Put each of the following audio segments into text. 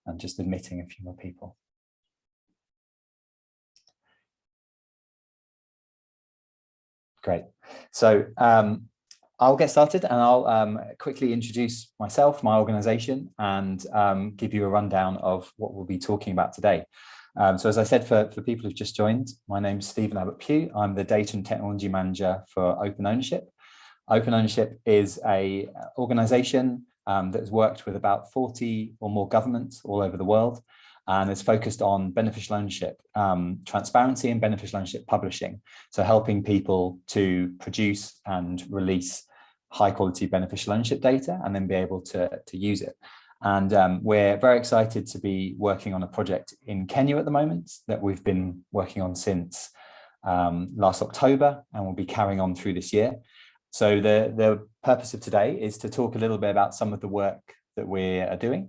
and just admitting a few more people. Great. So I'll get started, and I'll quickly introduce myself, my organization, and give you a rundown of what we'll be talking about today. So as I said, for people who've just joined, my name is Stephen Abbott-Pugh. I'm the Data and Technology Manager for Open Ownership. Open Ownership is an organization that has worked with about 40 or more governments all over the world, and is focused on beneficial ownership, transparency and beneficial ownership publishing. So helping people to produce and release high quality beneficial ownership data and then be able to use it. And we're very excited to be working on a project in Kenya at the moment that we've been working on since last October, and we'll be carrying on through this year. So the purpose of today is to talk a little bit about some of the work that we are doing,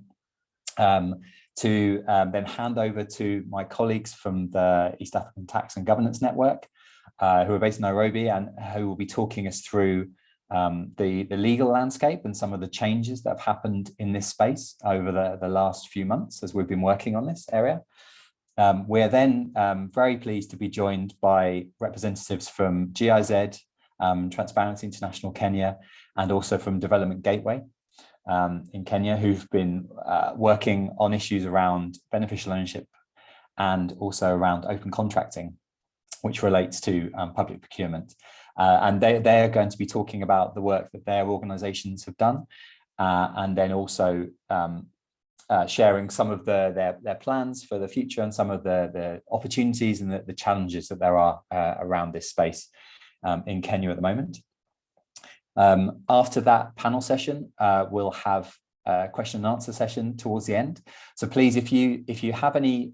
to then hand over to my colleagues from the East African Tax and Governance Network, who are based in Nairobi, and who will be talking us through the legal landscape and some of the changes that have happened in this space over the last few months as we've been working on this area. We're then very pleased to be joined by representatives from GIZ, Transparency International Kenya, and also from Development Gateway in Kenya, who've been working on issues around beneficial ownership and also around open contracting, which relates to public procurement. And they're going to be talking about the work that their organizations have done, and then also sharing some of their plans for the future and some of the opportunities and the challenges that there are around this space in Kenya at the moment. After that panel session, we'll have a question and answer session towards the end. So please, if you have any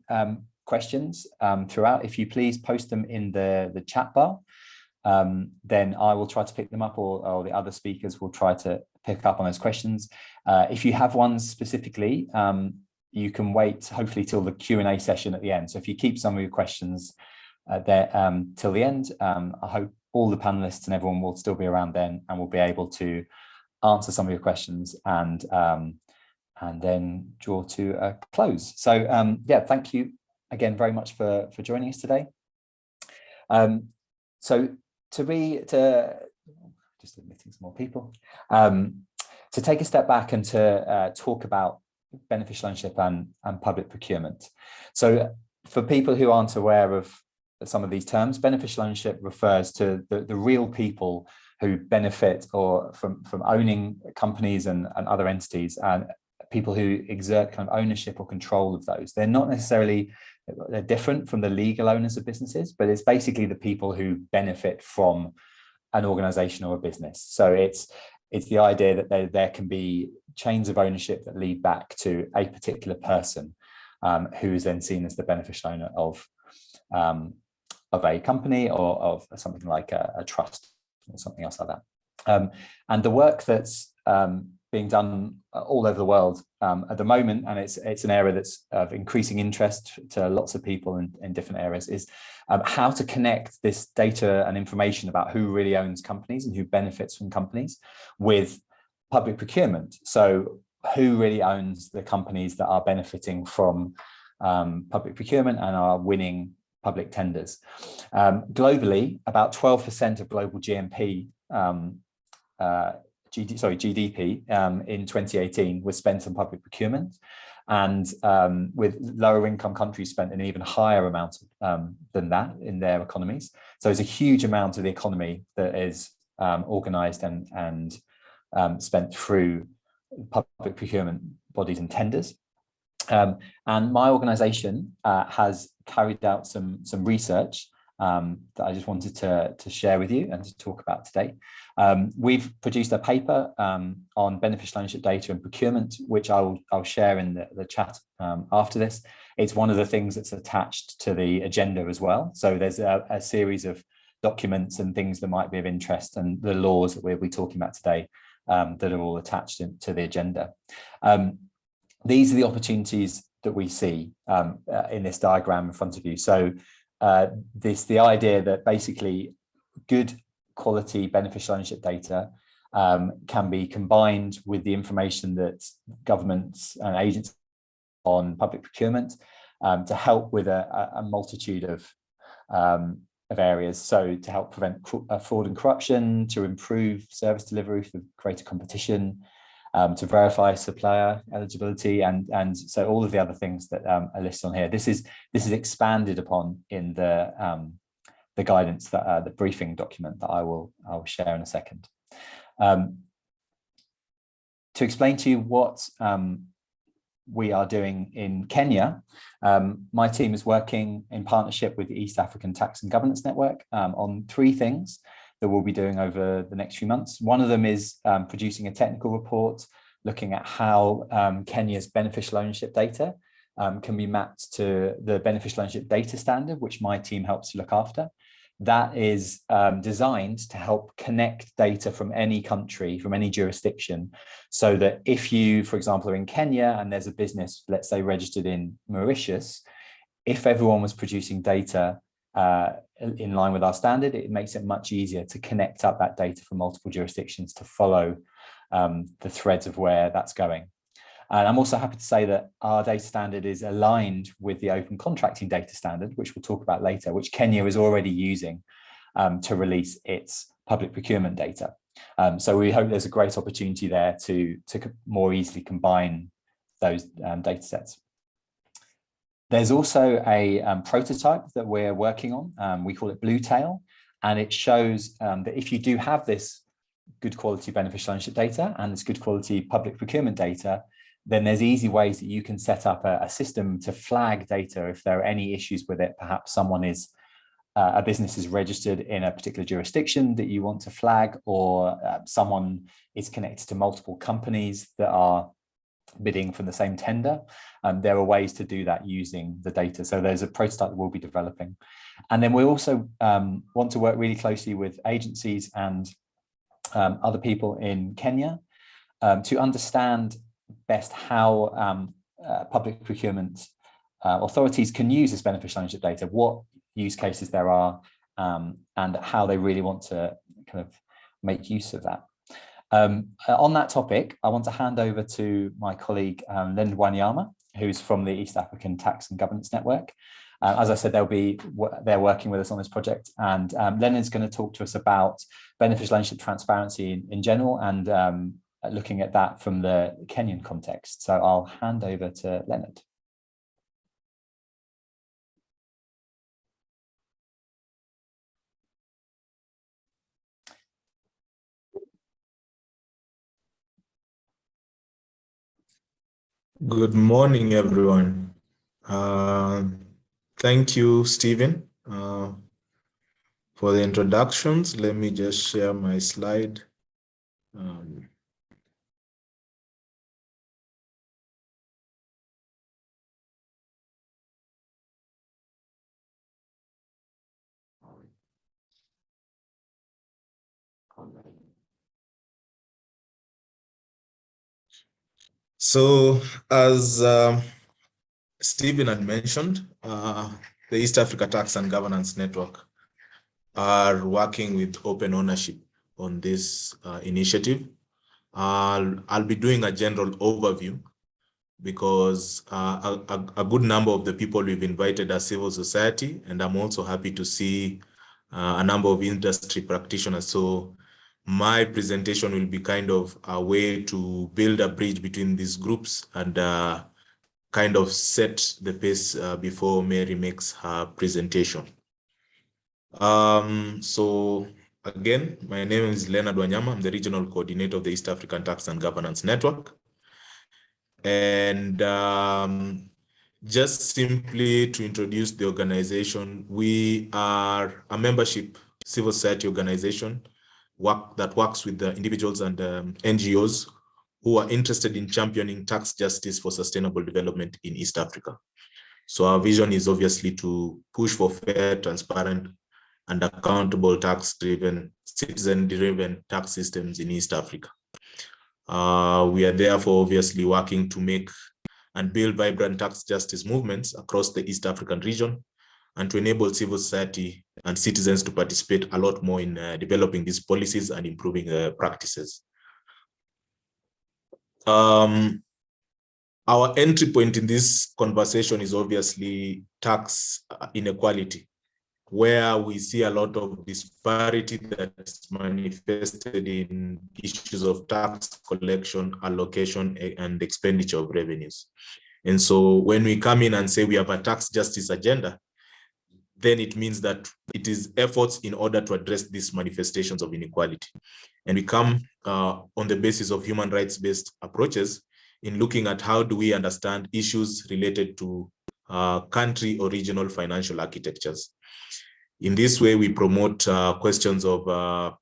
questions throughout, if you please post them in the chat bar, then I will try to pick them up, or the other speakers will try to pick up on those questions. If you have ones specifically, you can wait hopefully till the Q&A session at the end. So if you keep some of your questions there till the end, I hope all the panelists and everyone will still be around then, and we'll be able to answer some of your questions and then draw to a close. So yeah, thank you again very much for joining us today. So just admitting some more people, to take a step back and to talk about beneficial ownership and public procurement. So for people who aren't aware of some of these terms, beneficial ownership refers to the real people who benefit from owning companies and other entities, and people who exert kind of ownership or control of those. They're not necessarily, they're different from the legal owners of businesses, but it's basically the people who benefit from an organization or a business. So it's the idea that there can be chains of ownership that lead back to a particular person who is then seen as the beneficial owner of a company or of something like a trust or something else like that. And the work that's being done all over the world at the moment, and it's an area that's of increasing interest to lots of people in different areas, is how to connect this data and information about who really owns companies and who benefits from companies with public procurement. So who really owns the companies that are benefiting from public procurement and are winning public tenders. Globally, about 12% of global GDP in 2018 was spent on public procurement, and with lower income countries spent an even higher amount than that in their economies. So there's a huge amount of the economy that is organized and spent through public procurement bodies and tenders. And my organization has carried out some research that I just wanted to share with you and to talk about today. We've produced a paper on beneficial ownership data and procurement, which I'll share in the chat after this. It's one of the things that's attached to the agenda as well. So there's a series of documents and things that might be of interest, and the laws that we'll be talking about today that are all attached to the agenda. These are the opportunities that we see in this diagram in front of you. So the idea that basically good quality beneficial ownership data can be combined with the information that governments and agencies on public procurement to help with a multitude of areas. So to help prevent fraud and corruption, to improve service delivery for greater competition, to verify supplier eligibility, and so all of the other things that are listed on here. This is expanded upon in the guidance, that the briefing document that I will share in a second. To explain to you what we are doing in Kenya, my team is working in partnership with the East African Tax and Governance Network on 3 things that we'll be doing over the next few months. One of them is producing a technical report looking at how Kenya's beneficial ownership data can be mapped to the beneficial ownership data standard, which my team helps to look after. That is designed to help connect data from any country, from any jurisdiction, so that if you, for example, are in Kenya and there's a business, let's say, registered in Mauritius, if everyone was producing data in line with our standard, it makes it much easier to connect up that data from multiple jurisdictions to follow the threads of where that's going. And I'm also happy to say that our data standard is aligned with the open contracting data standard, which we'll talk about later, which Kenya is already using to release its public procurement data. So we hope there's a great opportunity there to more easily combine those data sets. There's also a prototype that we're working on. We call it Bluetail, and it shows that if you do have this good quality beneficial ownership data and this good quality public procurement data, then there's easy ways that you can set up a system to flag data if there are any issues with it. Perhaps someone is, a business is registered in a particular jurisdiction that you want to flag, or someone is connected to multiple companies that are bidding for the same tender. There are ways to do that using the data. So there's a prototype that we'll be developing. And then we also want to work really closely with agencies and other people in Kenya to understand best how public procurement authorities can use this beneficial ownership data, what use cases there are, and how they really want to kind of make use of that. On that topic, I want to hand over to my colleague Leonard Wanyama, who's from the East African Tax and Governance Network. As I said, they're working with us on this project, and Leonard's going to talk to us about beneficial ownership transparency in general, and looking at that from the Kenyan context. So I'll hand over to Leonard. Good morning, everyone. Thank you, Stephen, for the introductions. Let me just share my slide. So, as Stephen had mentioned, the East Africa Tax and Governance Network are working with open ownership on this initiative. I'll be doing a general overview because a good number of the people we've invited are civil society, and I'm also happy to see a number of industry practitioners. So my presentation will be kind of a way to build a bridge between these groups and kind of set the pace before Mary makes her presentation. So again, my name is Leonard Wanyama. I'm the regional coordinator of the East African Tax and Governance Network. And just simply to introduce the organization, we are a membership civil society organization that works with the individuals and NGOs who are interested in championing tax justice for sustainable development in East Africa. So our vision is obviously to push for fair, transparent, and accountable tax-driven, citizen-driven tax systems in East Africa. We are therefore obviously working to make and build vibrant tax justice movements across the East African region, and to enable civil society and citizens to participate a lot more in developing these policies and improving practices. Our Our entry point in this conversation is obviously tax inequality, where we see a lot of disparity that's manifested in issues of tax collection, allocation, and expenditure of revenues. And so when we come in and say we have a tax justice agenda, then it means that it is efforts in order to address these manifestations of inequality. And we come on the basis of human rights-based approaches in looking at how do we understand issues related to country or regional financial architectures. In this way, we promote questions of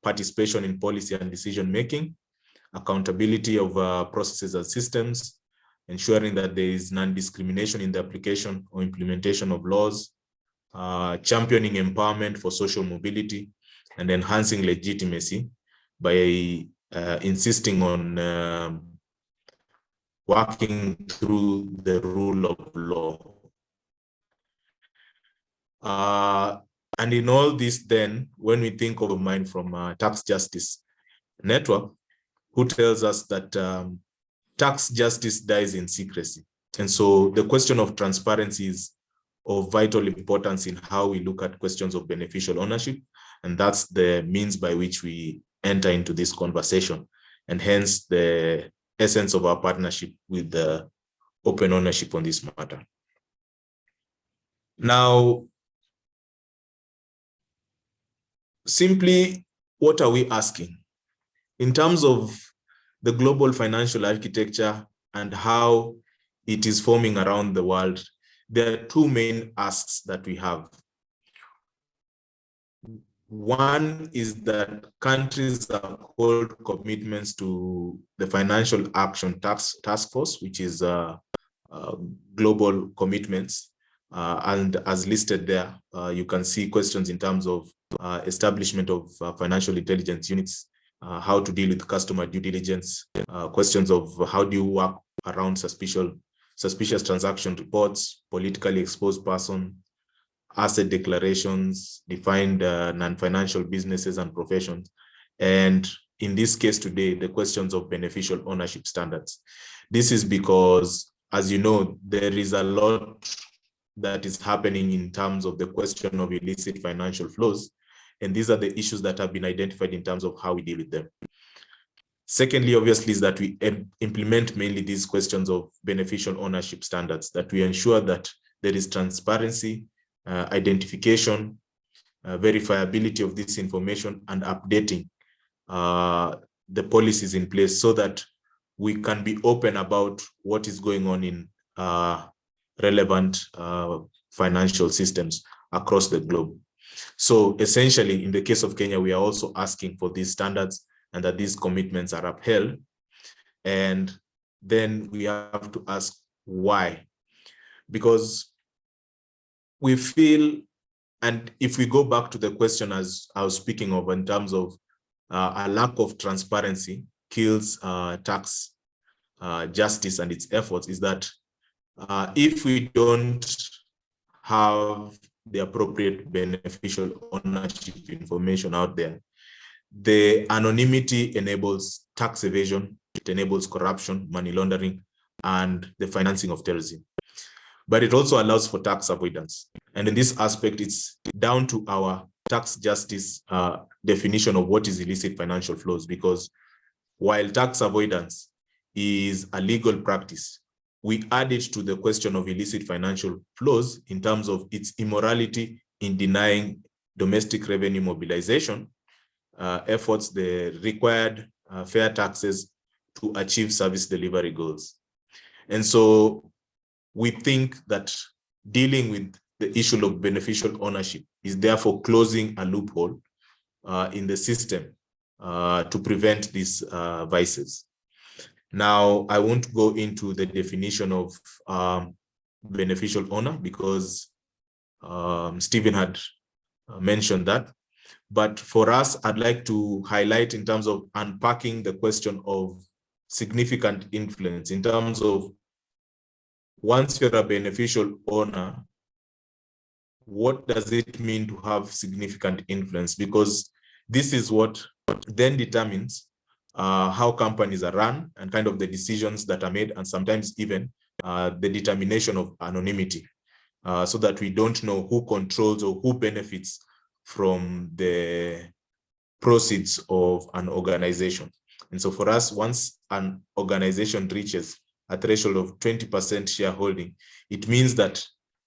participation in policy and decision-making, accountability of processes and systems, ensuring that there is non-discrimination in the application or implementation of laws, championing empowerment for social mobility, and enhancing legitimacy by insisting on working through the rule of law. And in all this, then, when we think of a mind from Tax Justice Network, who tells us that tax justice dies in secrecy. And so the question of transparency is of vital importance in how we look at questions of beneficial ownership. And that's the means by which we enter into this conversation, and hence the essence of our partnership with the open ownership on this matter. Now, simply, what are we asking? In terms of the global financial architecture and how it is forming around the world, there are two main asks that we have. One is that countries uphold commitments to the Financial Action Task Force, which is global commitments. And as listed there, you can see questions in terms of establishment of financial intelligence units, how to deal with customer due diligence, questions of how do you work around suspicious transaction reports, politically exposed person, asset declarations, defined non-financial businesses and professions. And in this case today, the questions of beneficial ownership standards. This is because, as you know, there is a lot that is happening in terms of the question of illicit financial flows. And these are the issues that have been identified in terms of how we deal with them. Secondly, obviously, is that we implement mainly these questions of beneficial ownership standards, that we ensure that there is transparency, identification, verifiability of this information, and updating the policies in place so that we can be open about what is going on in relevant financial systems across the globe. So essentially, in the case of Kenya, we are also asking for these standards and that these commitments are upheld. And then we have to ask why. Because we feel, and if we go back to the question as I was speaking of in terms of a lack of transparency kills tax justice and its efforts, is that if we don't have the appropriate beneficial ownership information out there, the anonymity enables tax evasion, it enables corruption, money laundering, and the financing of terrorism. But it also allows for tax avoidance. And in this aspect, it's down to our tax justice definition of what is illicit financial flows, because while tax avoidance is a legal practice, we add it to the question of illicit financial flows in terms of its immorality in denying domestic revenue mobilization efforts, the required fair taxes to achieve service delivery goals. And so we think that dealing with the issue of beneficial ownership is therefore closing a loophole in the system to prevent these vices. Now, I won't go into the definition of beneficial owner because Stephen had mentioned that. But for us, I'd like to highlight in terms of unpacking the question of significant influence in terms of once you're a beneficial owner, what does it mean to have significant influence? Because this is what then determines how companies are run and kind of the decisions that are made, and sometimes even the determination of anonymity, so that we don't know who controls or who benefits from the proceeds of an organization. And so for us, once an organization reaches a threshold of 20% shareholding, it means that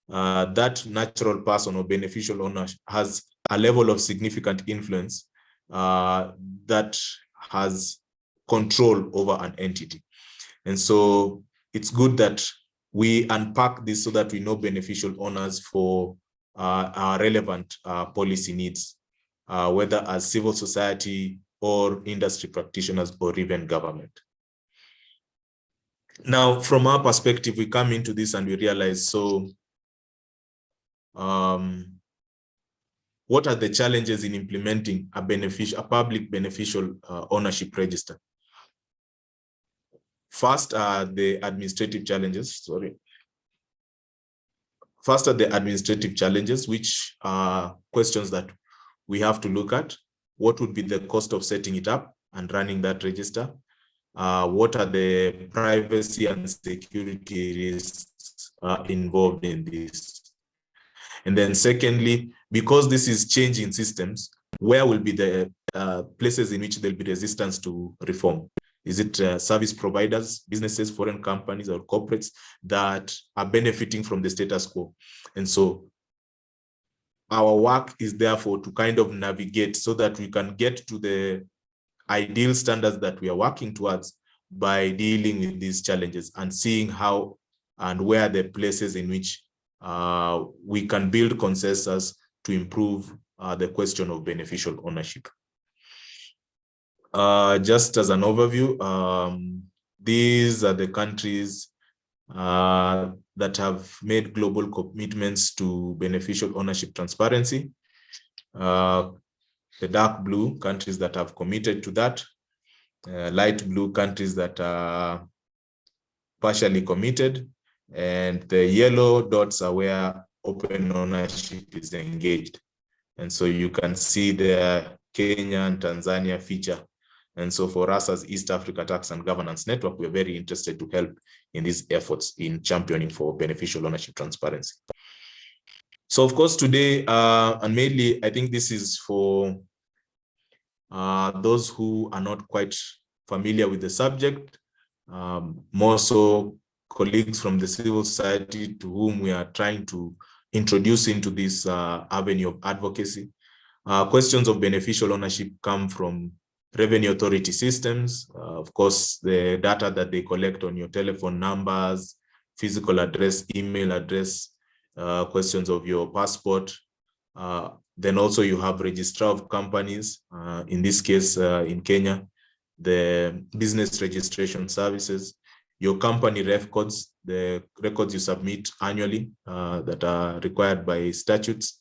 that natural person or beneficial owner has a level of significant influence that has control over an entity. And so it's good that we unpack this so that we know beneficial owners for our relevant policy needs, whether as civil society or industry practitioners or even government. Now, from our perspective, we come into this and we realize, so what are the challenges in implementing a public beneficial ownership register? First are the administrative challenges, First are the administrative challenges, which are questions that we have to look at. What would be the cost of setting it up and running that register? What are the privacy and security risks involved in this? And then secondly, because this is changing systems, where will be the places in which there'll be resistance to reform? Is it service providers, businesses, foreign companies, or corporates that are benefiting from the status quo? And so our work is therefore to kind of navigate so that we can get to the ideal standards that we are working towards by dealing with these challenges and seeing how and where the places in which we can build consensus to improve the question of beneficial ownership. Just as an overview, these are the countries that have made global commitments to beneficial ownership transparency. The dark blue, countries that have committed to that. Light blue, countries that are partially committed. And the yellow dots are where open ownership is engaged. And so you can see the Kenya and Tanzania feature. And so for us as East Africa Tax and Governance Network, we're very interested to help in these efforts in championing for beneficial ownership transparency. So of course today, and mainly I think this is for those who are not quite familiar with the subject, more so colleagues from the civil society to whom we are trying to introduce into this avenue of advocacy. Questions of beneficial ownership come from revenue authority systems, of course, the data that they collect on your telephone numbers, physical address, email address, questions of your passport. Then also you have registrar of companies, in this case, in Kenya, the business registration services, your company records, the records you submit annually that are required by statutes,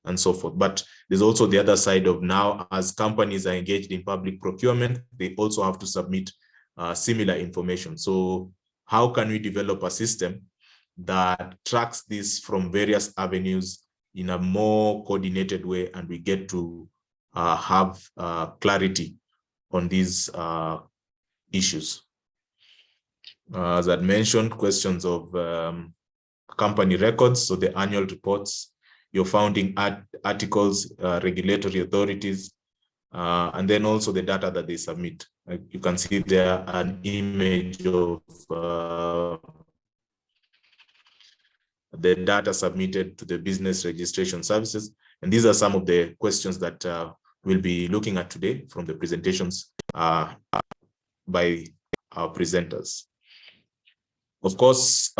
and so forth. But there's also the other side of now, as companies are engaged in public procurement, they also have to submit similar information. So how can we develop a system that tracks this from various avenues in a more coordinated way, and we get to have clarity on these issues? As I mentioned, questions of company records, so the annual reports, your founding articles, regulatory authorities, and then also the data that they submit. Like you can see there an image of the data submitted to the business registration services. And these are some of the questions that we'll be looking at today from the presentations by our presenters. Of course,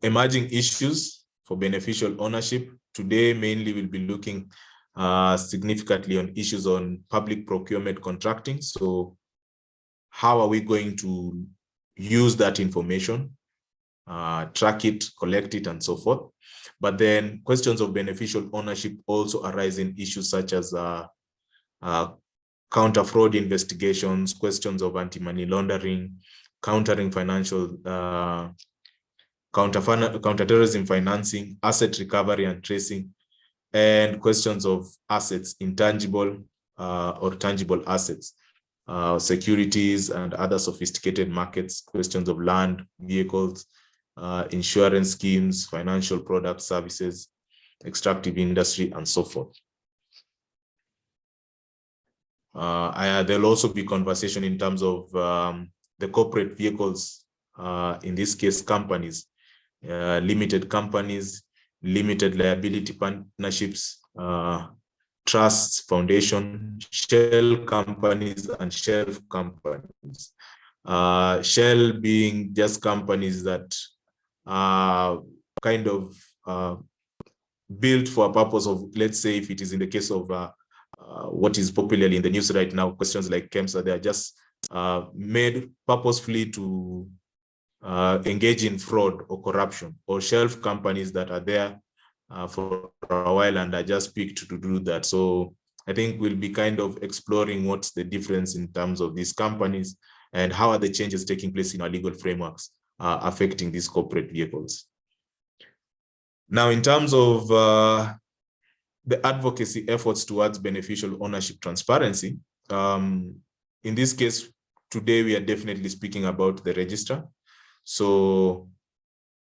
emerging issues for beneficial ownership. Today, mainly we'll be looking significantly on issues on public procurement contracting. So how are we going to use that information, track it, collect it, and so forth? But then questions of beneficial ownership also arise in issues such as counter fraud investigations, questions of anti-money laundering, countering financial, counterterrorism financing, asset recovery and tracing, and questions of assets, intangible or tangible assets, securities and other sophisticated markets, questions of land, vehicles, insurance schemes, financial products, services, extractive industry, and so forth. There'll also be conversation in terms of the corporate vehicles, in this case, companies, limited companies, limited liability partnerships, trusts, foundation, shell companies, and shelf companies. Shell being just companies that are kind of built for a purpose of, let's say, if it is in the case of what is popularly in the news right now, questions like KEMSA, they are just made purposefully to engage in fraud or corruption, or shelf companies that are there for a while and are just picked to do that. So I think we'll be kind of exploring what's the difference in terms of these companies and how are the changes taking place in our legal frameworks affecting these corporate vehicles. Now, in terms of the advocacy efforts towards beneficial ownership transparency, in this case, today we are definitely speaking about the register. So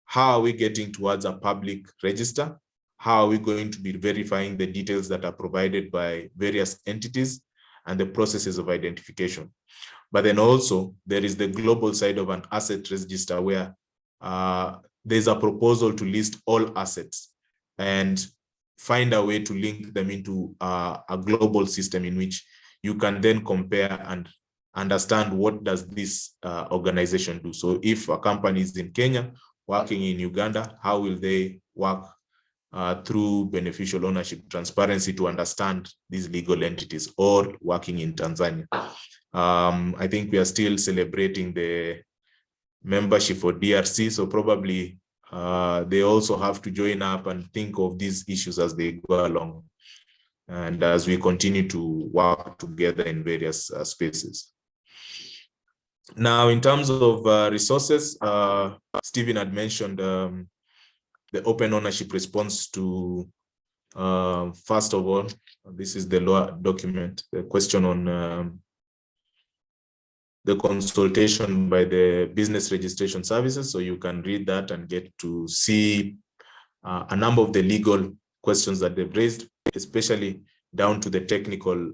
how are we getting towards a public register? How are we going to be verifying the details that are provided by various entities and the processes of identification? But then also there is the global side of an asset register where there's a proposal to list all assets and find a way to link them into a global system in which you can then compare and understand what does this organization do. So if a company is in Kenya working in Uganda, how will they work through beneficial ownership transparency to understand these legal entities, or working in Tanzania? I think we are still celebrating the membership for DRC, so probably they also have to join up and think of these issues as they go along, and as we continue to work together in various spaces. Now, in terms of resources, Stephen had mentioned the open ownership response to, first of all, this is the lower document, the question on the consultation by the business registration services. So you can read that and get to see a number of the legal questions that they've raised, especially down to the technical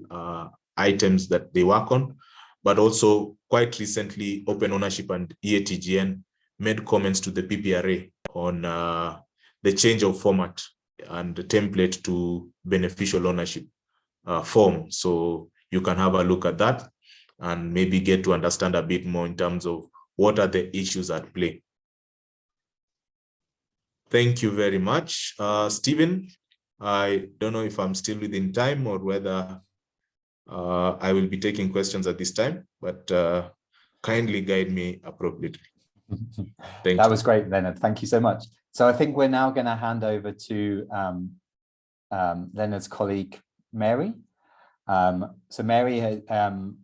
items that they work on. But also quite recently, Open Ownership and EATGN made comments to the PPRA on the change of format and the template to beneficial ownership form. So you can have a look at that and maybe get to understand a bit more in terms of what are the issues at play. Thank you very much. Stephen, I don't know if I'm still within time or whether I will be taking questions at this time, but kindly guide me appropriately. Thank That you. was great, Leonard. Thank you so much. So I think we're now going to hand over to Leonard's colleague, Mary. So Mary can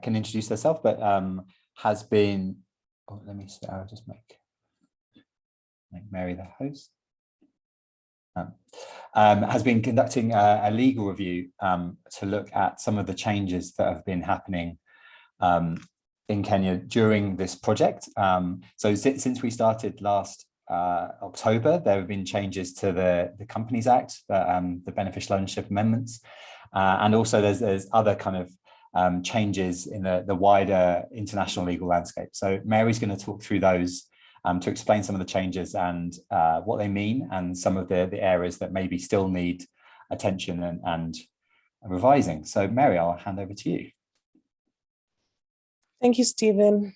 introduce herself, but has been, oh, let me see, I'll just make Mary the host. Has been conducting a legal review to look at some of the changes that have been happening in Kenya during this project. So since we started last October, there have been changes to the Companies Act, the beneficial ownership amendments, and also there's other kind of changes in the wider international legal landscape. So Mary's going to talk through those to explain some of the changes and what they mean, and some of the areas that maybe still need attention and revising. So Mary, I'll hand over to you. Thank you, Stephen.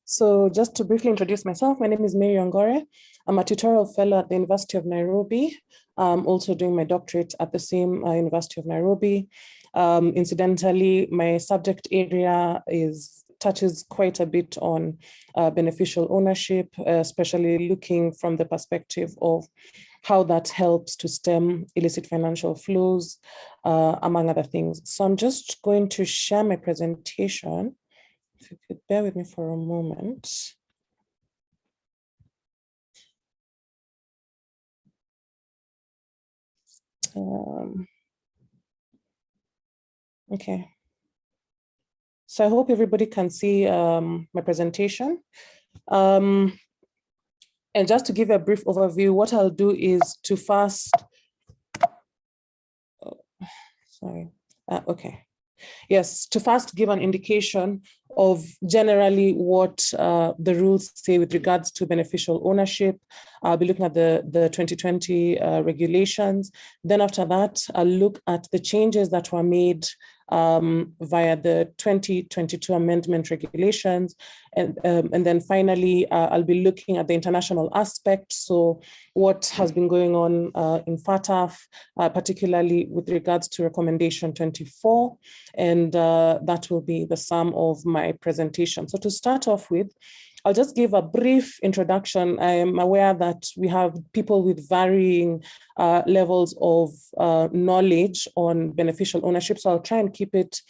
So just to briefly introduce myself, my name is Mary Ongore. I'm a tutorial fellow at the University of Nairobi. I'm also doing my doctorate at the same University of Nairobi. Incidentally, my subject area touches quite a bit on beneficial ownership, especially looking from the perspective of how that helps to stem illicit financial flows, among other things. So I'm just going to share my presentation. If you could bear with me for a moment. Okay. So I hope everybody can see my presentation. And just to give a brief overview, what I'll do is to first, to first give an indication of generally what the rules say with regards to beneficial ownership. I'll be looking at the 2020 regulations. Then after that, I'll look at the changes that were made via the 2022 amendment regulations. And then finally, I'll be looking at the international aspect. So what has been going on in FATF, particularly with regards to recommendation 24. And that will be the sum of my presentation. So to start off with, I'll just give a brief introduction. I am aware that we have people with varying levels of knowledge on beneficial ownership. So I'll try and keep it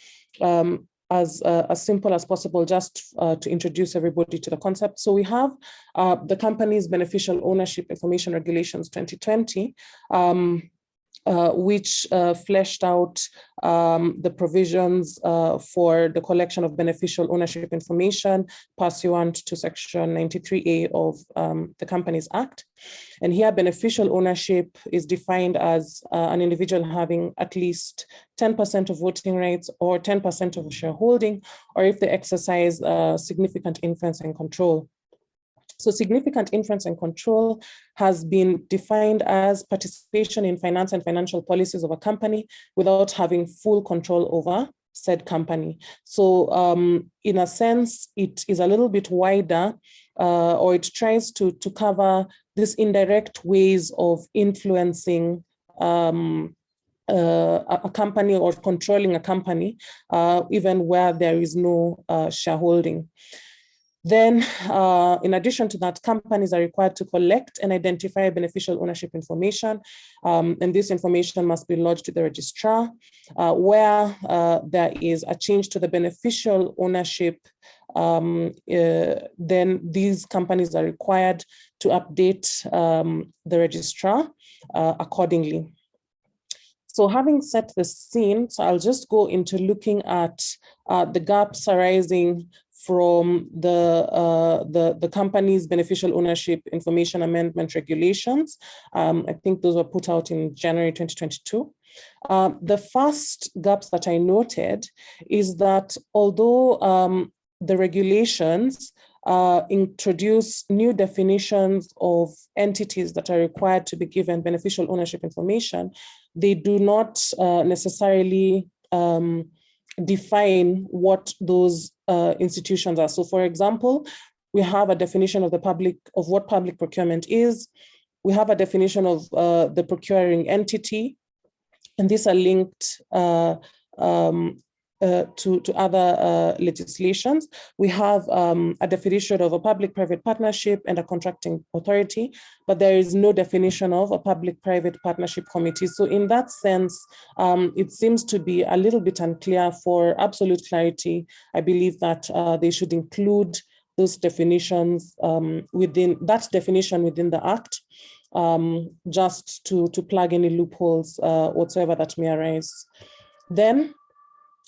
as simple as possible, just to introduce everybody to the concept. So we have the company's beneficial ownership information regulations 2020, which fleshed out the provisions for the collection of beneficial ownership information pursuant to Section 93A of the Companies Act. And here, beneficial ownership is defined as an individual having at least 10% of voting rights or 10% of shareholding, or if they exercise significant influence and control. So significant influence and control has been defined as participation in finance and financial policies of a company without having full control over said company. So in a sense, it is a little bit wider, or it tries to cover these indirect ways of influencing a company or controlling a company, even where there is no shareholding. Then, in addition to that, companies are required to collect and identify beneficial ownership information, and this information must be lodged to the registrar. Where there is a change to the beneficial ownership, then these companies are required to update the registrar accordingly. So having set the scene, so I'll just go into looking at the gaps arising from the company's beneficial ownership information amendment regulations. I think those were put out in January 2022. The first gaps that I noted is that although the regulations introduce new definitions of entities that are required to be given beneficial ownership information, they do not necessarily define what those institutions are. So for example, we have a definition of what public procurement is. We have a definition of the procuring entity, and these are linked to other legislations. We have a definition of a public-private partnership and a contracting authority, but there is no definition of a public-private partnership committee. So in that sense, it seems to be a little bit unclear. For absolute clarity, I believe that they should include those definitions within the Act, just to plug any loopholes whatsoever that may arise. Then,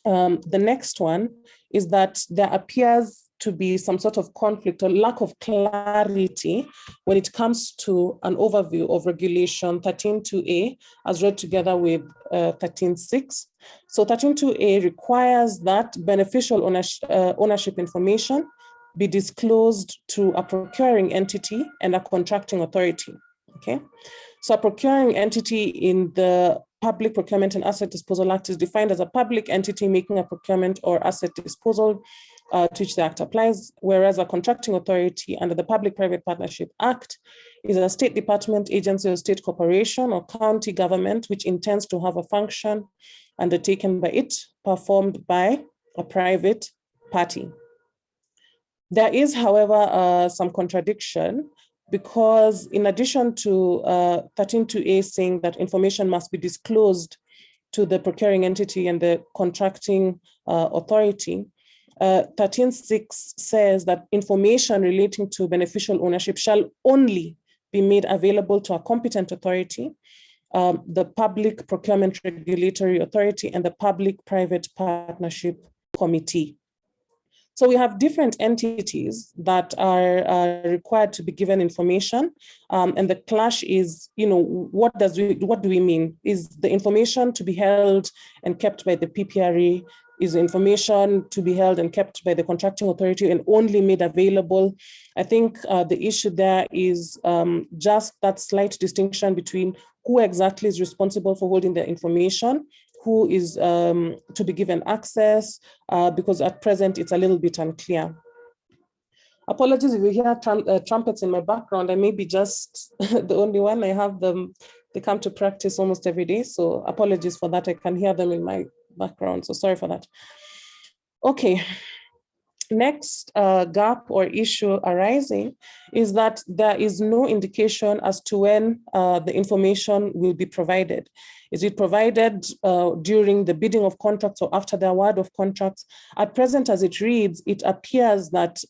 the next one is that there appears to be some sort of conflict or lack of clarity when it comes to an overview of Regulation 13.2a as read together with 13.6. So 13.2a requires that beneficial ownership information be disclosed to a procuring entity and a contracting authority. Okay, so a procuring entity in the Public Procurement and Asset Disposal Act is defined as a public entity making a procurement or asset disposal to which the Act applies, whereas a contracting authority under the Public-Private Partnership Act is a state department, agency, or state corporation or county government which intends to have a function undertaken by it performed by a private party. There is, however, some contradiction, because in addition to 13.2a saying that information must be disclosed to the procuring entity and the contracting authority, 13.6 says that information relating to beneficial ownership shall only be made available to a competent authority, the Public Procurement Regulatory Authority, and the Public-Private Partnership Committee. So we have different entities that are required to be given information, and the clash is, what do we mean? Is the information to be held and kept by the PPRA? Is information to be held and kept by the contracting authority and only made available? I think the issue there is just that slight distinction between who exactly is responsible for holding the information, who is to be given access, because at present it's a little bit unclear. Apologies if you hear trumpets in my background. I may be just the only one. I have them, they come to practice almost every day. So apologies for that. I can hear them in my background. So sorry for that. Okay. Next gap or issue arising is that there is no indication as to when the information will be provided. Is it provided during the bidding of contracts or after the award of contracts? At present, as it reads, it appears that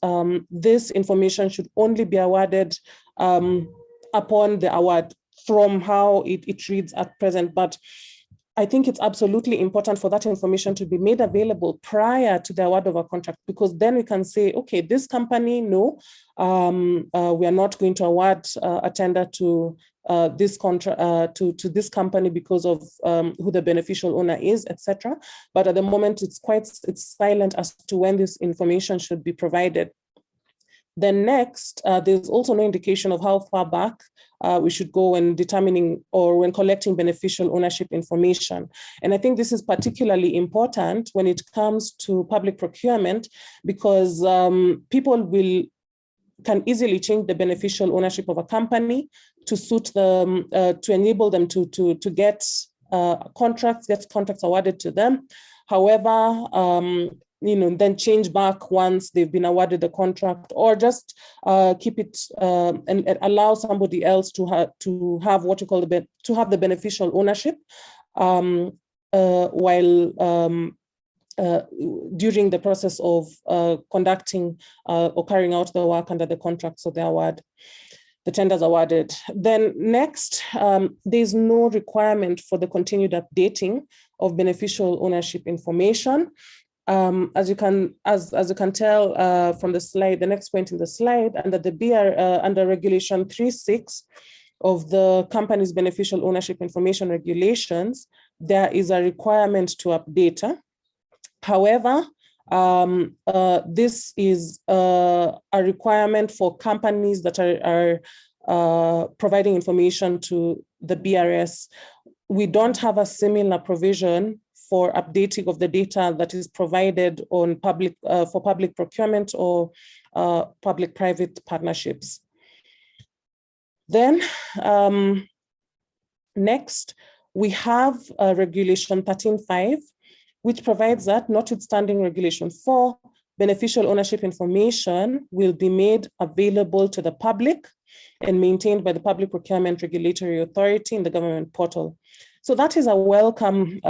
this information should only be awarded upon the award, from how it reads at present. But I think it's absolutely important for that information to be made available prior to the award of a contract, because then we can say, okay, this company, no, we are not going to award a tender to this contract to this company because of who the beneficial owner is, etc. But at the moment, it's silent as to when this information should be provided. Then next, there's also no indication of how far back we should go when determining or when collecting beneficial ownership information. And I think this is particularly important when it comes to public procurement, because people can easily change the beneficial ownership of a company to suit them, to enable them to get contracts awarded to them. However, then change back once they've been awarded the contract, or just keep it and allow somebody else to have what you call to have the beneficial ownership while during the process of conducting or carrying out the work under the contracts of the award, the tenders awarded. Then next, there's no requirement for the continued updating of beneficial ownership information. As you can tell from the slide, the next point in the slide, under the under Regulation 3.6 of the Company's Beneficial Ownership Information Regulations, there is a requirement to update. However, this is a requirement for companies that are providing information to the BRS. We don't have a similar provision for updating of the data that is provided on for public procurement or public-private partnerships. Then next, we have Regulation 13.5, which provides that, notwithstanding Regulation 4, beneficial ownership information will be made available to the public and maintained by the Public Procurement Regulatory Authority in the government portal. So that is a welcome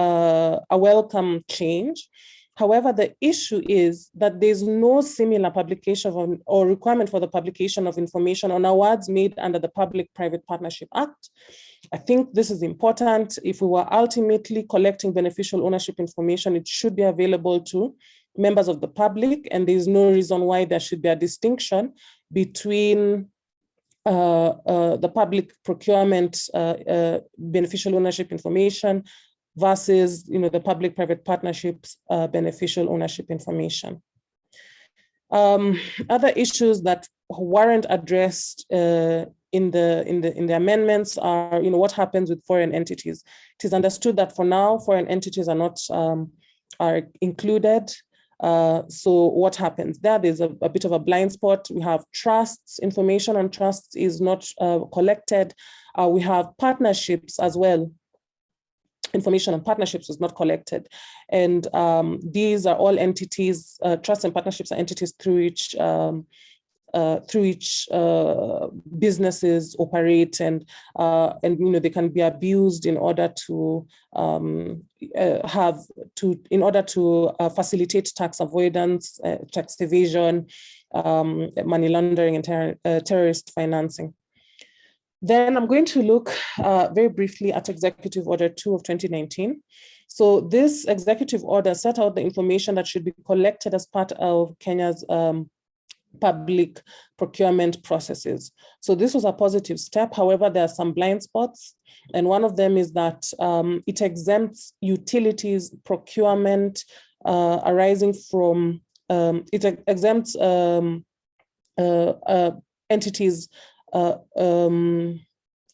change. However, the issue is that there's no similar publication or requirement for the publication of information on awards made under the Public-Private Partnership Act. I think this is important. If we were ultimately collecting beneficial ownership information, it should be available to members of the public, and there's no reason why there should be a distinction between the public procurement beneficial ownership information versus the public-private partnerships beneficial ownership information. Other issues that weren't addressed in the amendments are what happens with foreign entities. It is understood that for now foreign entities are not are included. So what happens there? There's a bit of a blind spot. We have trusts, information on trusts is not collected. We have partnerships as well. Information on partnerships was not collected. And these are all entities, trusts and partnerships are entities through which businesses operate, and they can be abused in order to facilitate tax avoidance, tax evasion, money laundering, and terrorist financing. Then I'm going to look very briefly at Executive Order 2 of 2019. So this executive order set out the information that should be collected as part of Kenya's public procurement processes. So this was a positive step. However, there are some blind spots. And one of them is that it exempts utilities procurement arising from, it exempts entities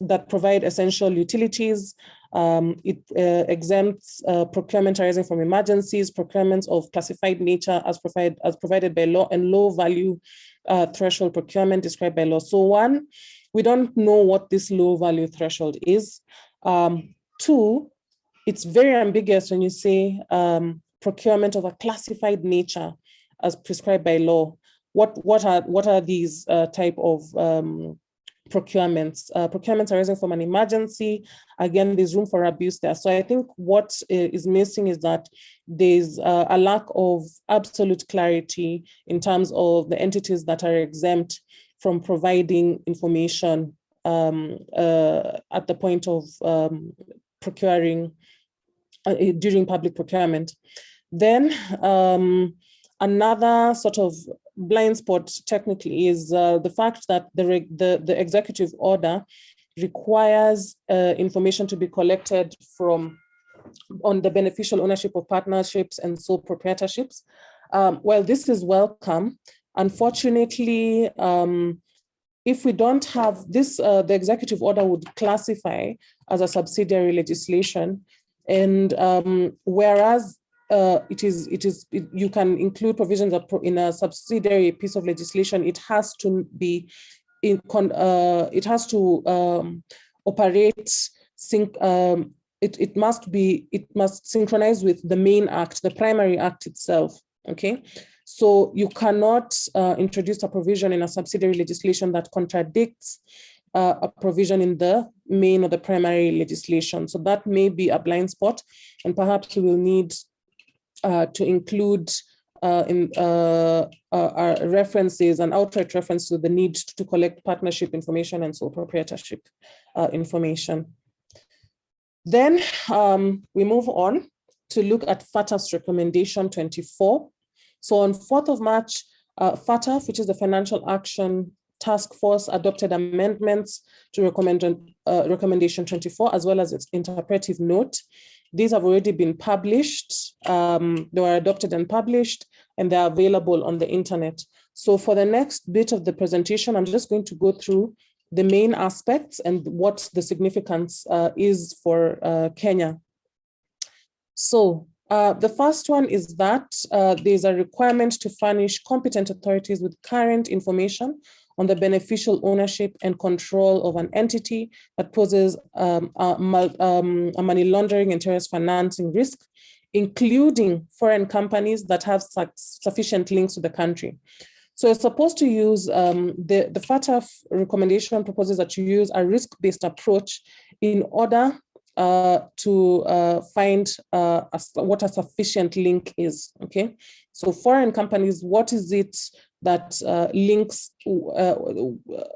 that provide essential utilities. It exempts procurement arising from emergencies, procurements of classified nature as provided by law, and low value threshold procurement described by law. So one, we don't know what this low value threshold is. Two, it's very ambiguous when you say procurement of a classified nature as prescribed by law. What are these type of procurements? Procurements arising from an emergency. Again, there's room for abuse there. So I think what is missing is that there's a lack of absolute clarity in terms of the entities that are exempt from providing information at the point of procuring during public procurement. Then another sort of blind spot technically is the fact that the executive order requires information to be collected on the beneficial ownership of partnerships and sole proprietorships. Well, this is welcome. Unfortunately, if we don't have this, the executive order would classify as a subsidiary legislation, and whereas you can include provisions in a subsidiary piece of legislation, it has to be it must synchronize with the main act, the primary act itself. Okay, so you cannot introduce a provision in a subsidiary legislation that contradicts a provision in the main or the primary legislation. So that may be a blind spot, and perhaps we will need to include references, an outright reference to the need to collect partnership information and sole proprietorship information. Then we move on to look at FATF'S recommendation 24. So on 4th of March, FATF, which is the Financial Action Task Force, adopted amendments to recommendation 24, as well as its interpretive note. These have already been published. They were adopted and published, and they're available on the internet. So for the next bit of the presentation, I'm just going to go through the main aspects and what the significance is for Kenya. So the first one is that there's a requirement to furnish competent authorities with current information on the beneficial ownership and control of an entity that poses a money laundering and terrorist financing risk, including foreign companies that have sufficient links to the country. So it's supposed to use, the FATF recommendation proposes that you use a risk-based approach in order to find what a sufficient link is, okay? So foreign companies, what is it that links,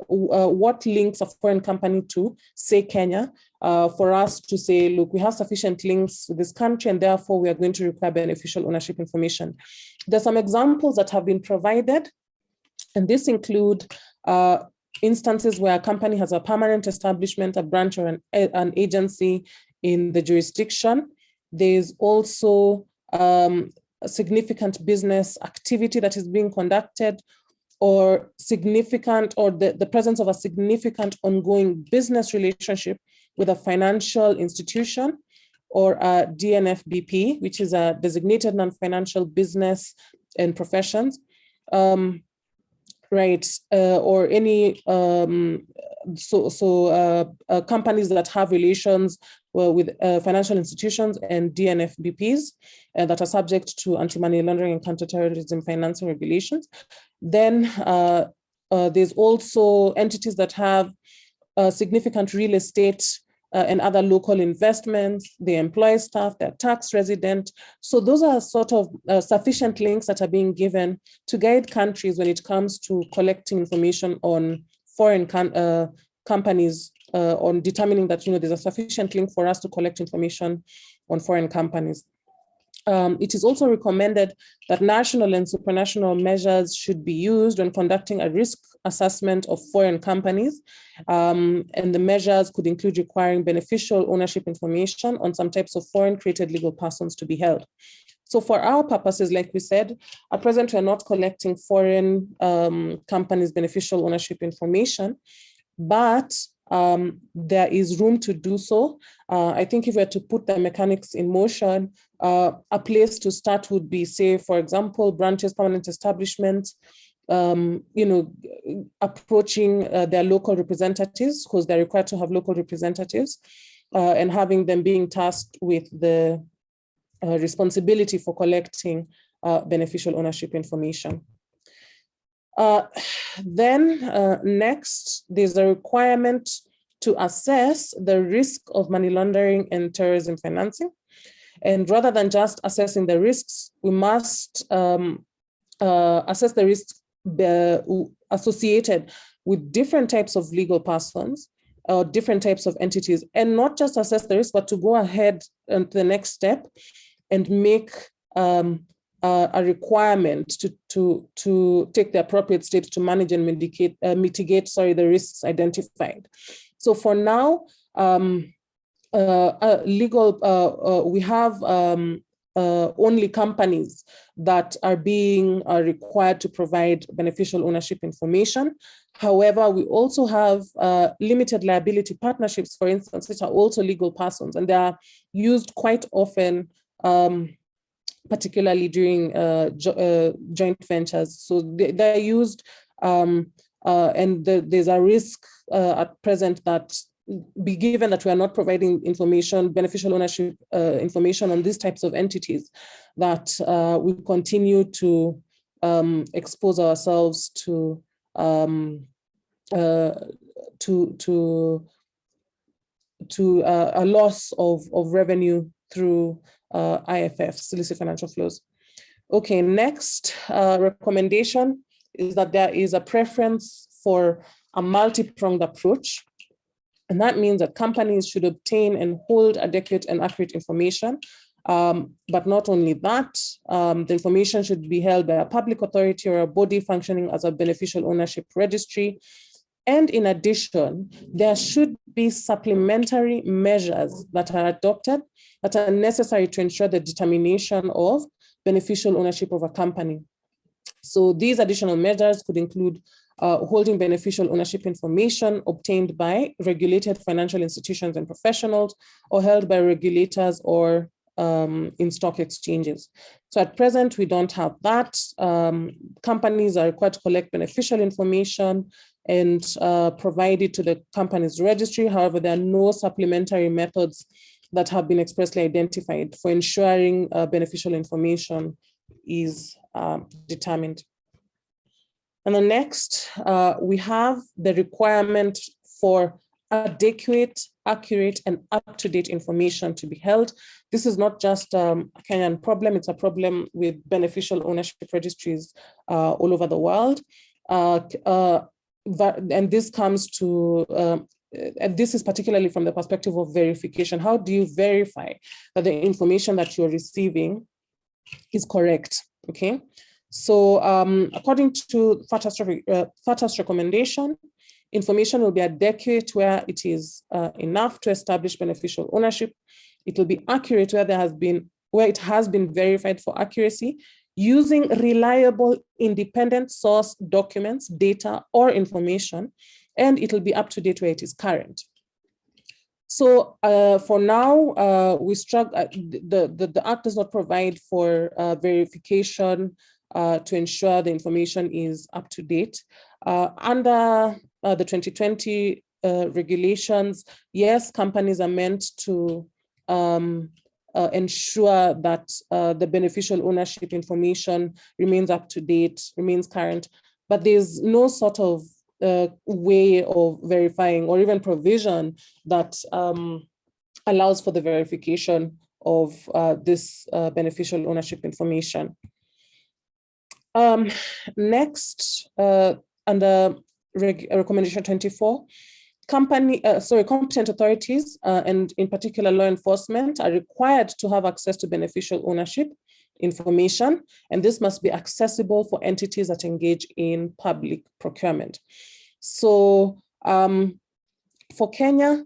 what links a foreign company to, say, Kenya, for us to say, look, we have sufficient links to this country, and therefore we are going to require beneficial ownership information. There's some examples that have been provided, and this include instances where a company has a permanent establishment, a branch, or an agency in the jurisdiction. There's also significant business activity that is being conducted, or the presence of a significant ongoing business relationship with a financial institution, or a DNFBP, which is a designated non-financial business and professions, right? Or any companies that have relations with financial institutions and DNFBPs that are subject to anti-money laundering and counterterrorism financing regulations. Then there's also entities that have significant real estate and other local investments. They employ staff, they're tax resident. So those are sort of sufficient links that are being given to guide countries when it comes to collecting information on foreign companies, on determining that, there's a sufficient link for us to collect information on foreign companies. It is also recommended that national and supranational measures should be used when conducting a risk assessment of foreign companies. And the measures could include requiring beneficial ownership information on some types of foreign created legal persons to be held. So for our purposes, like we said, at present, we're not collecting foreign companies' beneficial ownership information, but there is room to do so. I think if we were to put the mechanics in motion, a place to start would be, say, for example, branches, permanent establishments, approaching their local representatives, because they're required to have local representatives, and having them being tasked with the responsibility for collecting beneficial ownership information. Next, there's a requirement to assess the risk of money laundering and terrorism financing. And rather than just assessing the risks, we must assess the risks associated with different types of legal persons or different types of entities, and not just assess the risk, but to go ahead to the next step and make a requirement to take the appropriate steps to manage and mitigate the risks identified. So for now, we have only companies that are being required to provide beneficial ownership information. However, we also have limited liability partnerships, for instance, which are also legal persons, and they are used quite often, particularly during joint ventures. So they're used, and there's a risk at present that, be given that we are not providing information, beneficial ownership information on these types of entities, that we continue to expose ourselves to a loss of revenue through IFFs, illicit financial flows. Okay, next recommendation is that there is a preference for a multi-pronged approach. And that means that companies should obtain and hold adequate and accurate information. But not only that, the information should be held by a public authority or a body functioning as a beneficial ownership registry. And in addition, there should be supplementary measures that are adopted that are necessary to ensure the determination of beneficial ownership of a company. So these additional measures could include holding beneficial ownership information obtained by regulated financial institutions and professionals, or held by regulators or in stock exchanges. So at present, we don't have that. Companies are required to collect beneficial information and provide it to the company's registry. However, there are no supplementary methods that have been expressly identified for ensuring beneficial information is determined. And the next, we have the requirement for adequate, accurate, and up-to-date information to be held. This is not just a Kenyan problem, it's a problem with beneficial ownership registries all over the world. And this comes to, and this is particularly from the perspective of verification. How do you verify that the information that you're receiving is correct, okay? So according to FATF'S recommendation, information will be adequate where it is enough to establish beneficial ownership. It will be accurate where it has been verified for accuracy, using reliable independent source documents, data, or information, and it will be up to date where it is current. So for now, we struggle. The Act does not provide for verification to ensure the information is up to date. Under the 2020 regulations, yes, companies are meant to ensure that the beneficial ownership information remains up to date, remains current, but there's no sort of way of verifying or even provision that allows for the verification of this beneficial ownership information. Next, under recommendation 24, competent authorities, and in particular law enforcement, are required to have access to beneficial ownership information, and this must be accessible for entities that engage in public procurement. So for Kenya,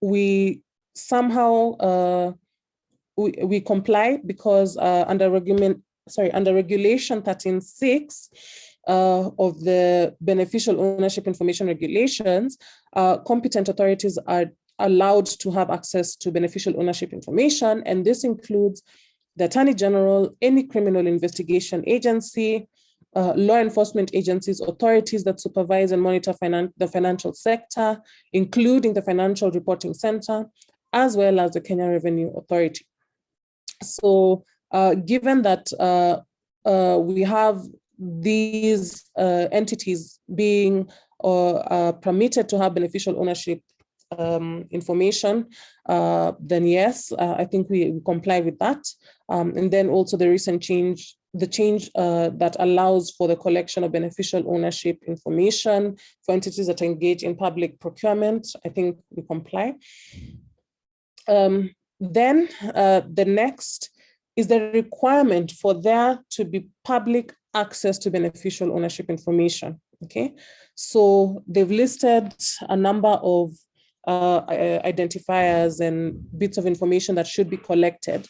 we somehow we comply because under Regulation 13.6 of the Beneficial Ownership Information Regulations, competent authorities are allowed to have access to beneficial ownership information, and this includes the Attorney General, any criminal investigation agency, law enforcement agencies, authorities that supervise and monitor the financial sector, including the Financial Reporting Center, as well as the Kenya Revenue Authority. So given that we have these entities being permitted to have beneficial ownership information, then yes, I think we comply with that. And then also the recent change, that allows for the collection of beneficial ownership information for entities that engage in public procurement, I think we comply. Then the next is the requirement for there to be public access to beneficial ownership information. Okay, so they've listed a number of identifiers and bits of information that should be collected.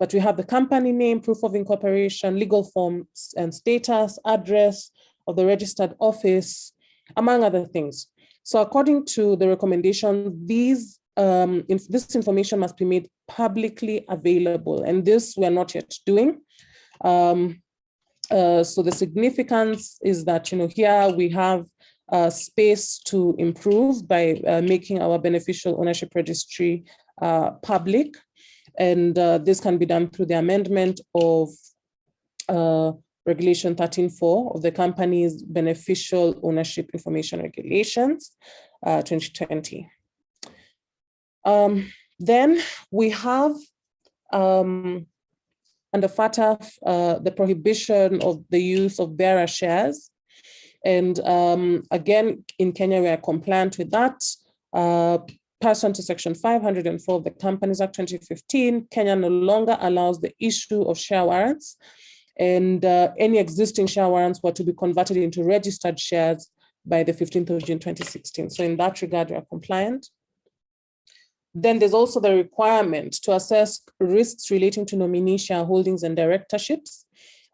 But we have the company name, proof of incorporation, legal forms and status, address of the registered office, among other things. So according to the recommendation, this information must be made publicly available, and this we are not yet doing. So the significance is that, here we have space to improve by making our beneficial ownership registry public. And this can be done through the amendment of Regulation 13.4 of the Company's Beneficial Ownership Information Regulations, 2020. Then we have under FATF, the prohibition of the use of bearer shares. And again, in Kenya, we are compliant with that. Pursuant to Section 504 of the Companies Act 2015, Kenya no longer allows the issue of share warrants, and any existing share warrants were to be converted into registered shares by the 15th of June 2016. So in that regard, we are compliant. Then there's also the requirement to assess risks relating to nominee shareholdings and directorships.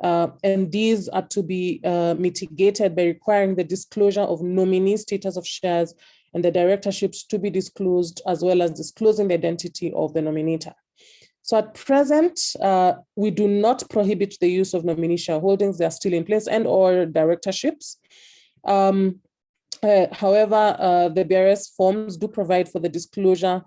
And these are to be mitigated by requiring the disclosure of nominee status of shares and the directorships to be disclosed, as well as disclosing the identity of the nominator. So at present, we do not prohibit the use of nominee shareholdings. They are still in place, and or directorships. However, the BRS forms do provide for the disclosure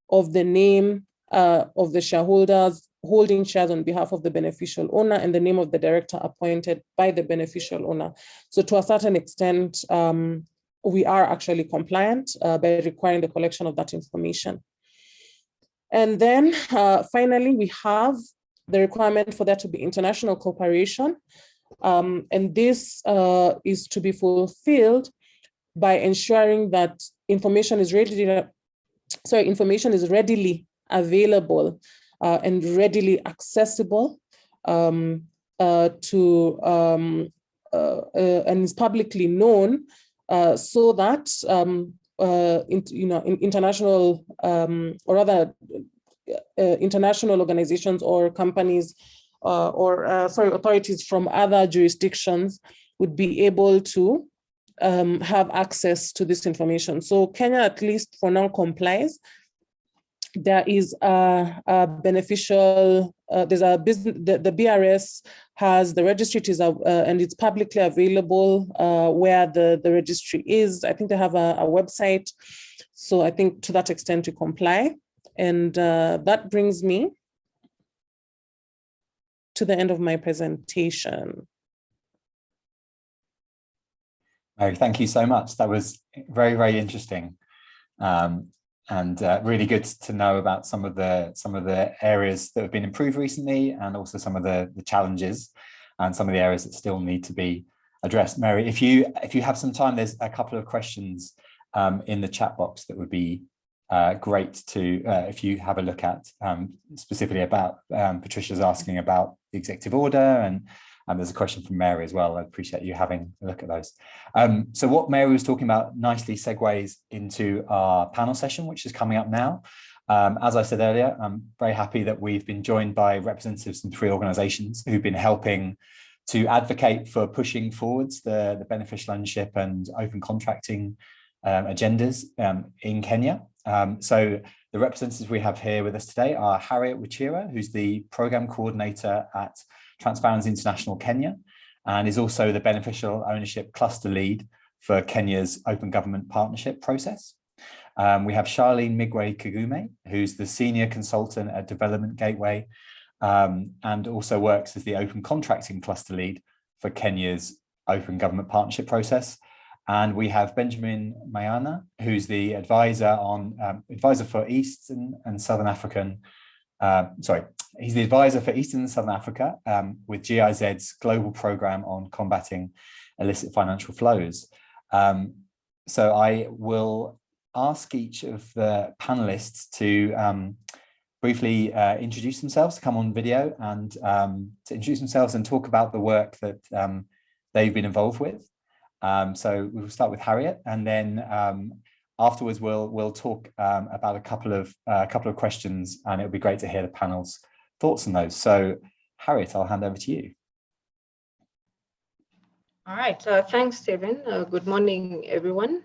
of the name of the shareholders holding shares on behalf of the beneficial owner and the name of the director appointed by the beneficial owner. So to a certain extent, we are actually compliant by requiring the collection of that information. And then finally, we have the requirement for there to be international cooperation. And this is to be fulfilled by ensuring that information is readily available and readily accessible and is publicly known, so that international or other international organizations or companies authorities from other jurisdictions would be able to have access to this information. So Kenya, at least for now, complies. There is a beneficial, there's a business, the BRS has the registry, and it's publicly available where the registry is. I think they have a website. So I think to that extent we comply. And that brings me to the end of my presentation. Oh, thank you so much. That was very, very interesting. And really good to know about some of the areas that have been improved recently, and also some of the challenges and some of the areas that still need to be addressed. Mary, if you have some time, there's a couple of questions in the chat box that would be great to, if you have a look at, specifically about, Patricia's asking about the executive order, and there's a question from Mary as well. I appreciate you having a look at those. So what Mary was talking about nicely segues into our panel session, which is coming up now. As I said earlier, I'm very happy that we've been joined by representatives from 3 organisations who've been helping to advocate for pushing forwards the beneficial ownership and open contracting agendas in Kenya. So the representatives we have here with us today are Harriet Wachira, who's the Programme Coordinator at Transparency International Kenya, and is also the Beneficial Ownership Cluster Lead for Kenya's Open Government Partnership process. We have Charlene Migwe Kigume, who's the Senior Consultant at Development Gateway, and also works as the Open Contracting Cluster Lead for Kenya's Open Government Partnership process. And we have Benjamin Mayana, who's the advisor for Eastern and Southern African, he's the advisor for Eastern and Southern Africa with GIZ's global program on combating illicit financial flows. So I will ask each of the panelists to briefly introduce themselves, to come on video and to introduce themselves and talk about the work that they've been involved with. So we'll start with Harriet, and then afterwards we'll talk about a couple of questions, and it'll be great to hear the panel's thoughts on those. So Harriet, I'll hand over to you. All right, thanks, Stephen. Good morning, everyone.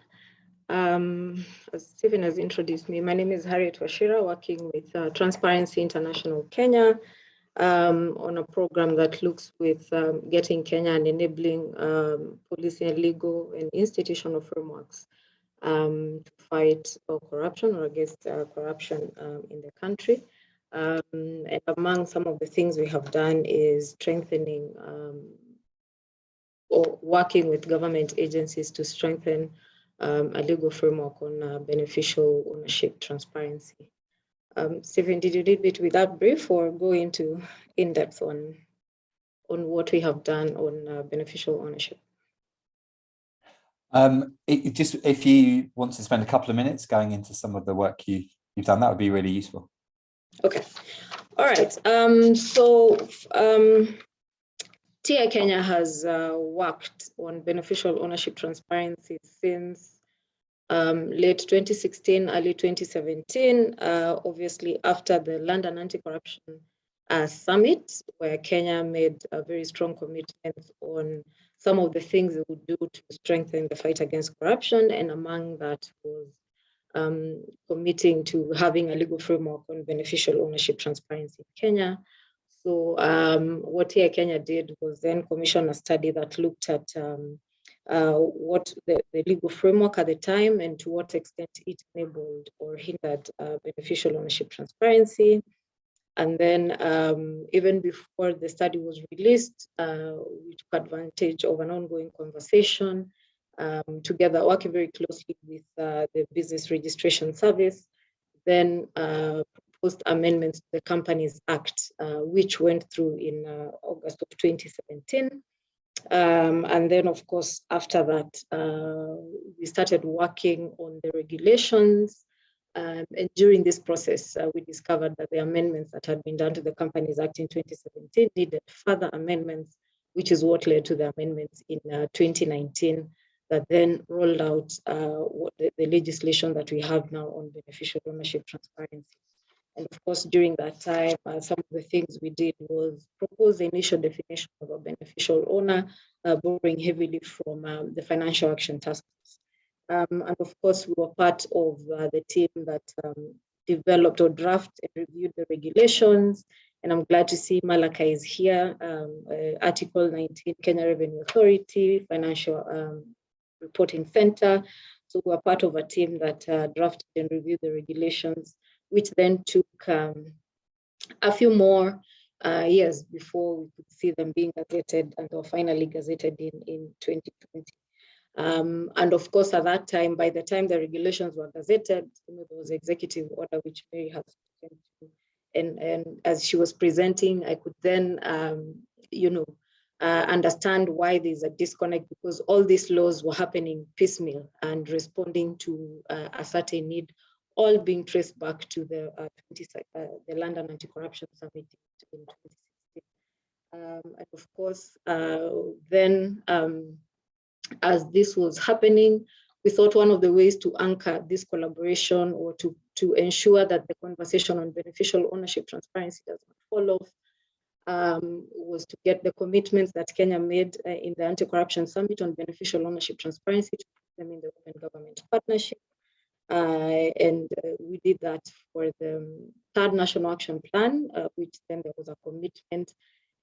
As Stephen has introduced me, my name is Harriet Wachira, working with Transparency International Kenya on a program that looks with getting Kenya and enabling policy and legal and institutional frameworks to fight corruption or against corruption in the country. And among some of the things we have done is strengthening or working with government agencies to strengthen a legal framework on beneficial ownership transparency. Stephen, did you leave it with that brief or go into in-depth on what we have done on beneficial ownership? If you want to spend a couple of minutes going into some of the work you've done, that would be really useful. Okay. All right. TI Kenya has worked on beneficial ownership transparency since late 2016, early 2017, obviously after the London Anti-Corruption Summit, where Kenya made a very strong commitment on some of the things it would do to strengthen the fight against corruption, and among that was committing to having a legal framework on beneficial ownership transparency in Kenya. So what TI Kenya did was then commission a study that looked at what the legal framework at the time and to what extent it enabled or hindered beneficial ownership transparency. And then even before the study was released, we took advantage of an ongoing conversation together, working very closely with the Business Registration Service, then proposed amendments to the Companies Act, which went through in August of 2017. And then, of course, after that, we started working on the regulations. And during this process, we discovered that the amendments that had been done to the Companies Act in 2017 needed further amendments, which is what led to the amendments in 2019 that then rolled out the legislation that we have now on beneficial ownership transparency. And of course, during that time, some of the things we did was propose the initial definition of a beneficial owner, borrowing heavily from the Financial Action Task Force. And of course, we were part of the team that developed or drafted and reviewed the regulations. And I'm glad to see Malaka is here. Article 19, Kenya Revenue Authority, Financial Reporting Center. So we're part of a team that drafted and reviewed the regulations, which then took a few more years before we could see them being gazetted, and they were finally gazetted in 2020. And of course, at that time, by the time the regulations were gazetted, there was an executive order which Mary has spoken to. And as she was presenting, I could then, understand why there's a disconnect, because all these laws were happening piecemeal and responding to a certain need, all being traced back to the London Anti-Corruption Summit in 2016. And of course, then as this was happening, we thought one of the ways to anchor this collaboration, or to ensure that the conversation on beneficial ownership transparency does not fall off, was to get the commitments that Kenya made in the Anti-Corruption Summit on beneficial ownership transparency, to put them in the Open Government Partnership. And we did that for the third National Action Plan, which then there was a commitment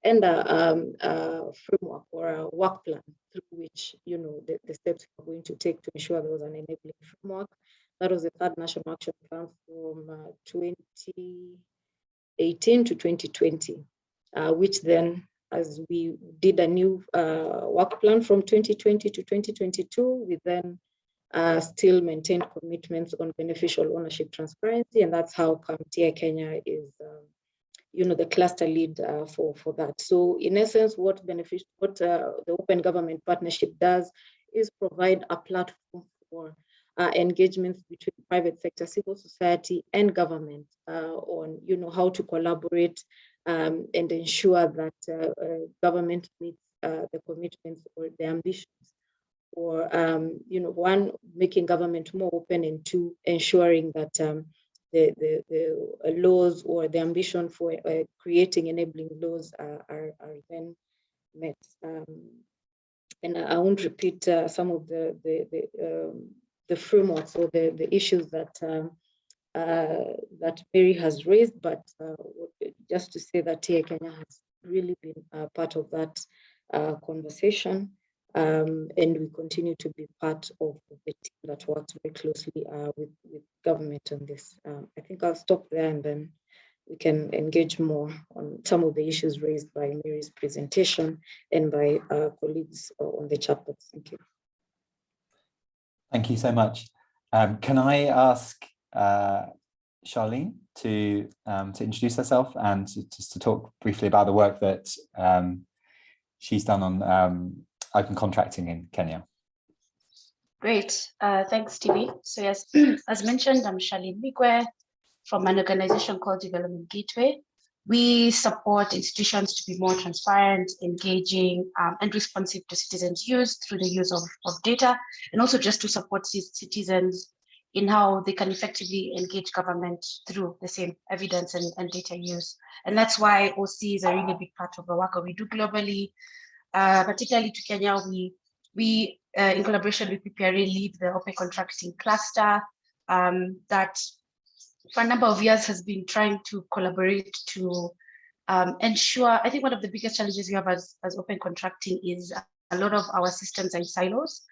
and a framework or a work plan through which, the steps we're going to take to ensure there was an enabling framework. That was the third National Action Plan from 2018 to 2020, which then, as we did a new work plan from 2020 to 2022, we then still maintained commitments on beneficial ownership transparency, and that's how TI Kenya is, the cluster lead for that. So in essence, what the Open Government Partnership does is provide a platform for engagements between private sector, civil society, and government on, how to collaborate and ensure that government meets the commitments or the ambitions, or one, making government more open, and two, ensuring that the laws or the ambition for creating enabling laws are then met. And I won't repeat some of the frameworks or the issues that Mary has raised, but just to say that TI Kenya has really been part of that conversation. And we continue to be part of the team that works very closely with government on this. I think I'll stop there, and then we can engage more on some of the issues raised by Mary's presentation and by colleagues on the chapter. Thank you. Thank you so much. Can I ask Charlene to introduce herself and just to talk briefly about the work that she's done on open contracting in Kenya? Great, thanks, Stevie. So yes, as mentioned, I'm Charlene Migwe from an organization called Development Gateway. We support institutions to be more transparent, engaging, and responsive to citizens' use through the use of data, and also just to support citizens in how they can effectively engage government through the same evidence and data use. And that's why OC is a really big part of the work that we do globally. Particularly to Kenya, we in collaboration with PPRA lead the open contracting cluster that for a number of years has been trying to collaborate to ensure. I think one of the biggest challenges we have as open contracting is a lot of our systems are in silos.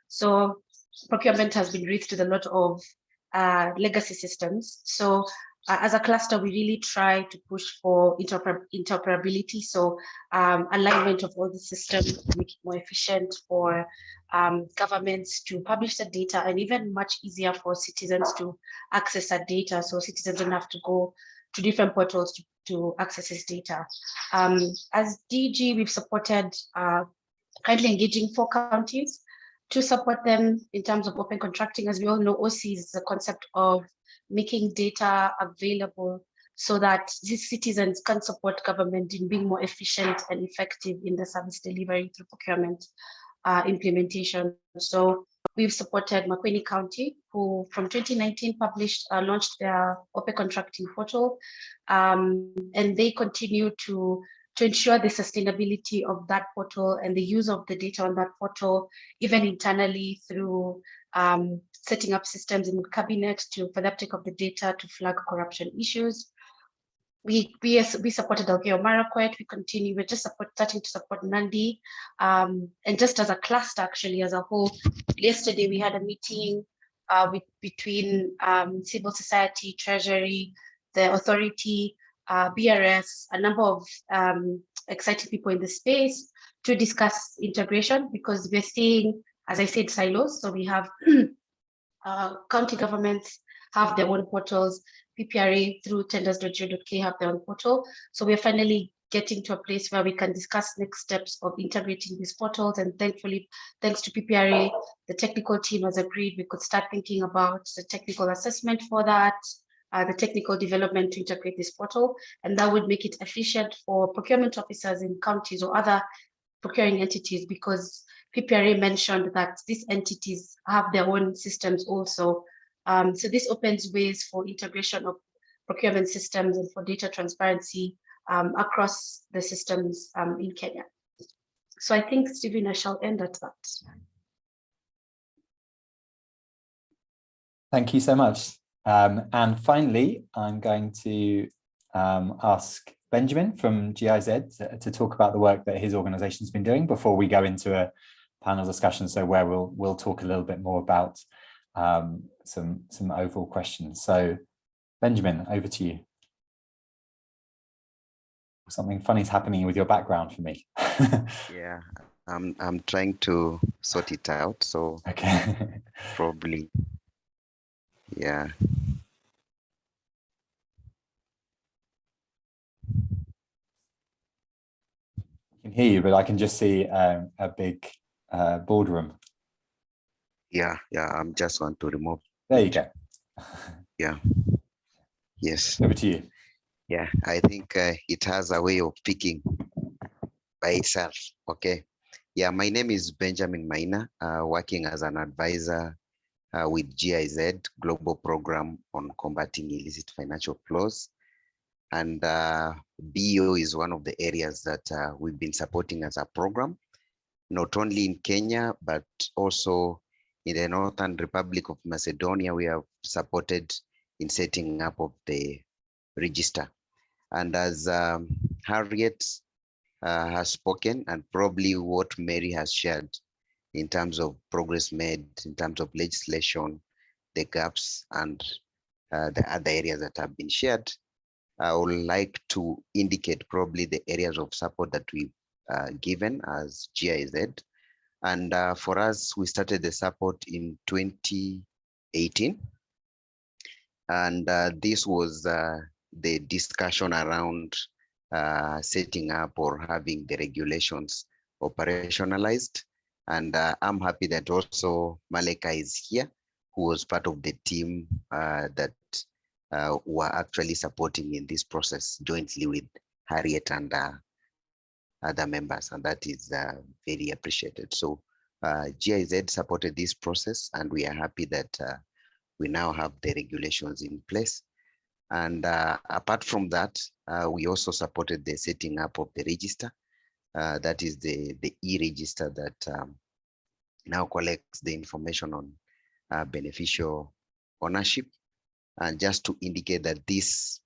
So procurement has been wreathed with a lot of legacy systems. So as a cluster, we really try to push for interoperability. So alignment of all the systems to make it more efficient for governments to publish the data, and even much easier for citizens to access that data. So citizens don't have to go to different portals to access this data. As DG, we've supported currently engaging 4 counties to support them in terms of open contracting. As we all know, OC is the concept of making data available so that these citizens can support government in being more efficient and effective in the service delivery through procurement implementation. So we've supported Makueni County, who from 2019 launched their open contracting portal, and they continue to ensure the sustainability of that portal and the use of the data on that portal, even internally through setting up systems in the cabinet for the uptake of the data to flag corruption issues. We supported Elgeyo Marakwet. We're just starting to support Nandi, and just as a cluster, actually, as a whole. Yesterday we had a meeting between civil society, treasury, the authority, BRS, a number of exciting people in the space to discuss integration, because we're seeing, as I said, silos. So we have county governments have their own portals, PPRA through tenders.go.k have their own portal. So we're finally getting to a place where we can discuss next steps of integrating these portals. And thankfully, thanks to PPRA, the technical team has agreed we could start thinking about the technical assessment for that, the technical development to integrate this portal, and that would make it efficient for procurement officers in counties or other procuring entities, because PPRA mentioned that these entities have their own systems also. So this opens ways for integration of procurement systems and for data transparency across the systems in Kenya. So I think, Stephen, I shall end at that. Thank you so much. And finally, I'm going to ask Benjamin from GIZ to talk about the work that his organization's been doing before we go into a panel discussion, so where we'll talk a little bit more about some overall questions. So Benjamin, over to you. Something funny is happening with your background for me. Yeah, I'm trying to sort it out, so okay. Probably, yeah. I can hear you, but I can just see a big boardroom. Yeah, I'm just want to remove. There you go. Yeah. Yes. Over to you. Yeah, I think it has a way of picking by itself. Okay. Yeah, my name is Benjamin Maina, working as an advisor with GIZ, Global Program on Combating Illicit Financial Flows. And BO is one of the areas that we've been supporting as a program, not only in Kenya, but also in the Northern Republic of Macedonia. We have supported in setting up of the register. And as Harriet has spoken, and probably what Mary has shared in terms of progress made, in terms of legislation, the gaps, and the other areas that have been shared, I would like to indicate probably the areas of support that we've given as GIZ. And for us, we started the support in 2018. And this was the discussion around setting up or having the regulations operationalized. And I'm happy that also Maleka is here, who was part of the team that were actually supporting in this process jointly with Harriet and other members, and that is very appreciated. So GIZ supported this process, and we are happy that we now have the regulations in place. And apart from that, we also supported the setting up of the register. That is the e-register that now collects the information on beneficial ownership. And just to indicate that these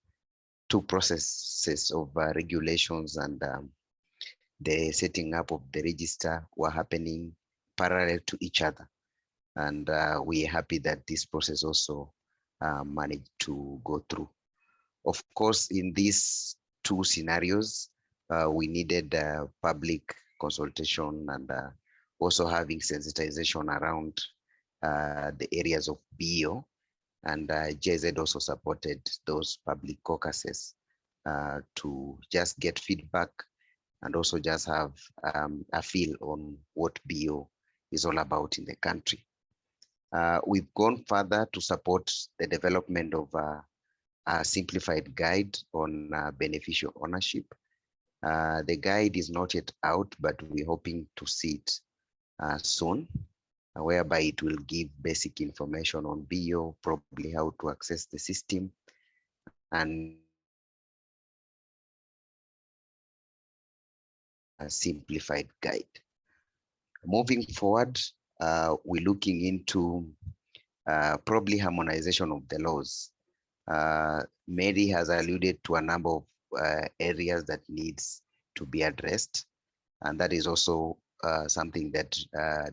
two processes of regulations and the setting up of the register were happening parallel to each other. And we are happy that this process also managed to go through. Of course, in these two scenarios, we needed public consultation and also having sensitization around the areas of BO. And GIZ also supported those public caucuses to just get feedback and also just have a feel on what BO is all about in the country. We've gone further to support the development of a simplified guide on beneficial ownership. The guide is not yet out, but we're hoping to see it soon, whereby it will give basic information on BO, probably how to access the system, and a simplified guide. Moving forward, we're looking into probably harmonization of the laws. Mary has alluded to a number of areas that needs to be addressed, and that is also something that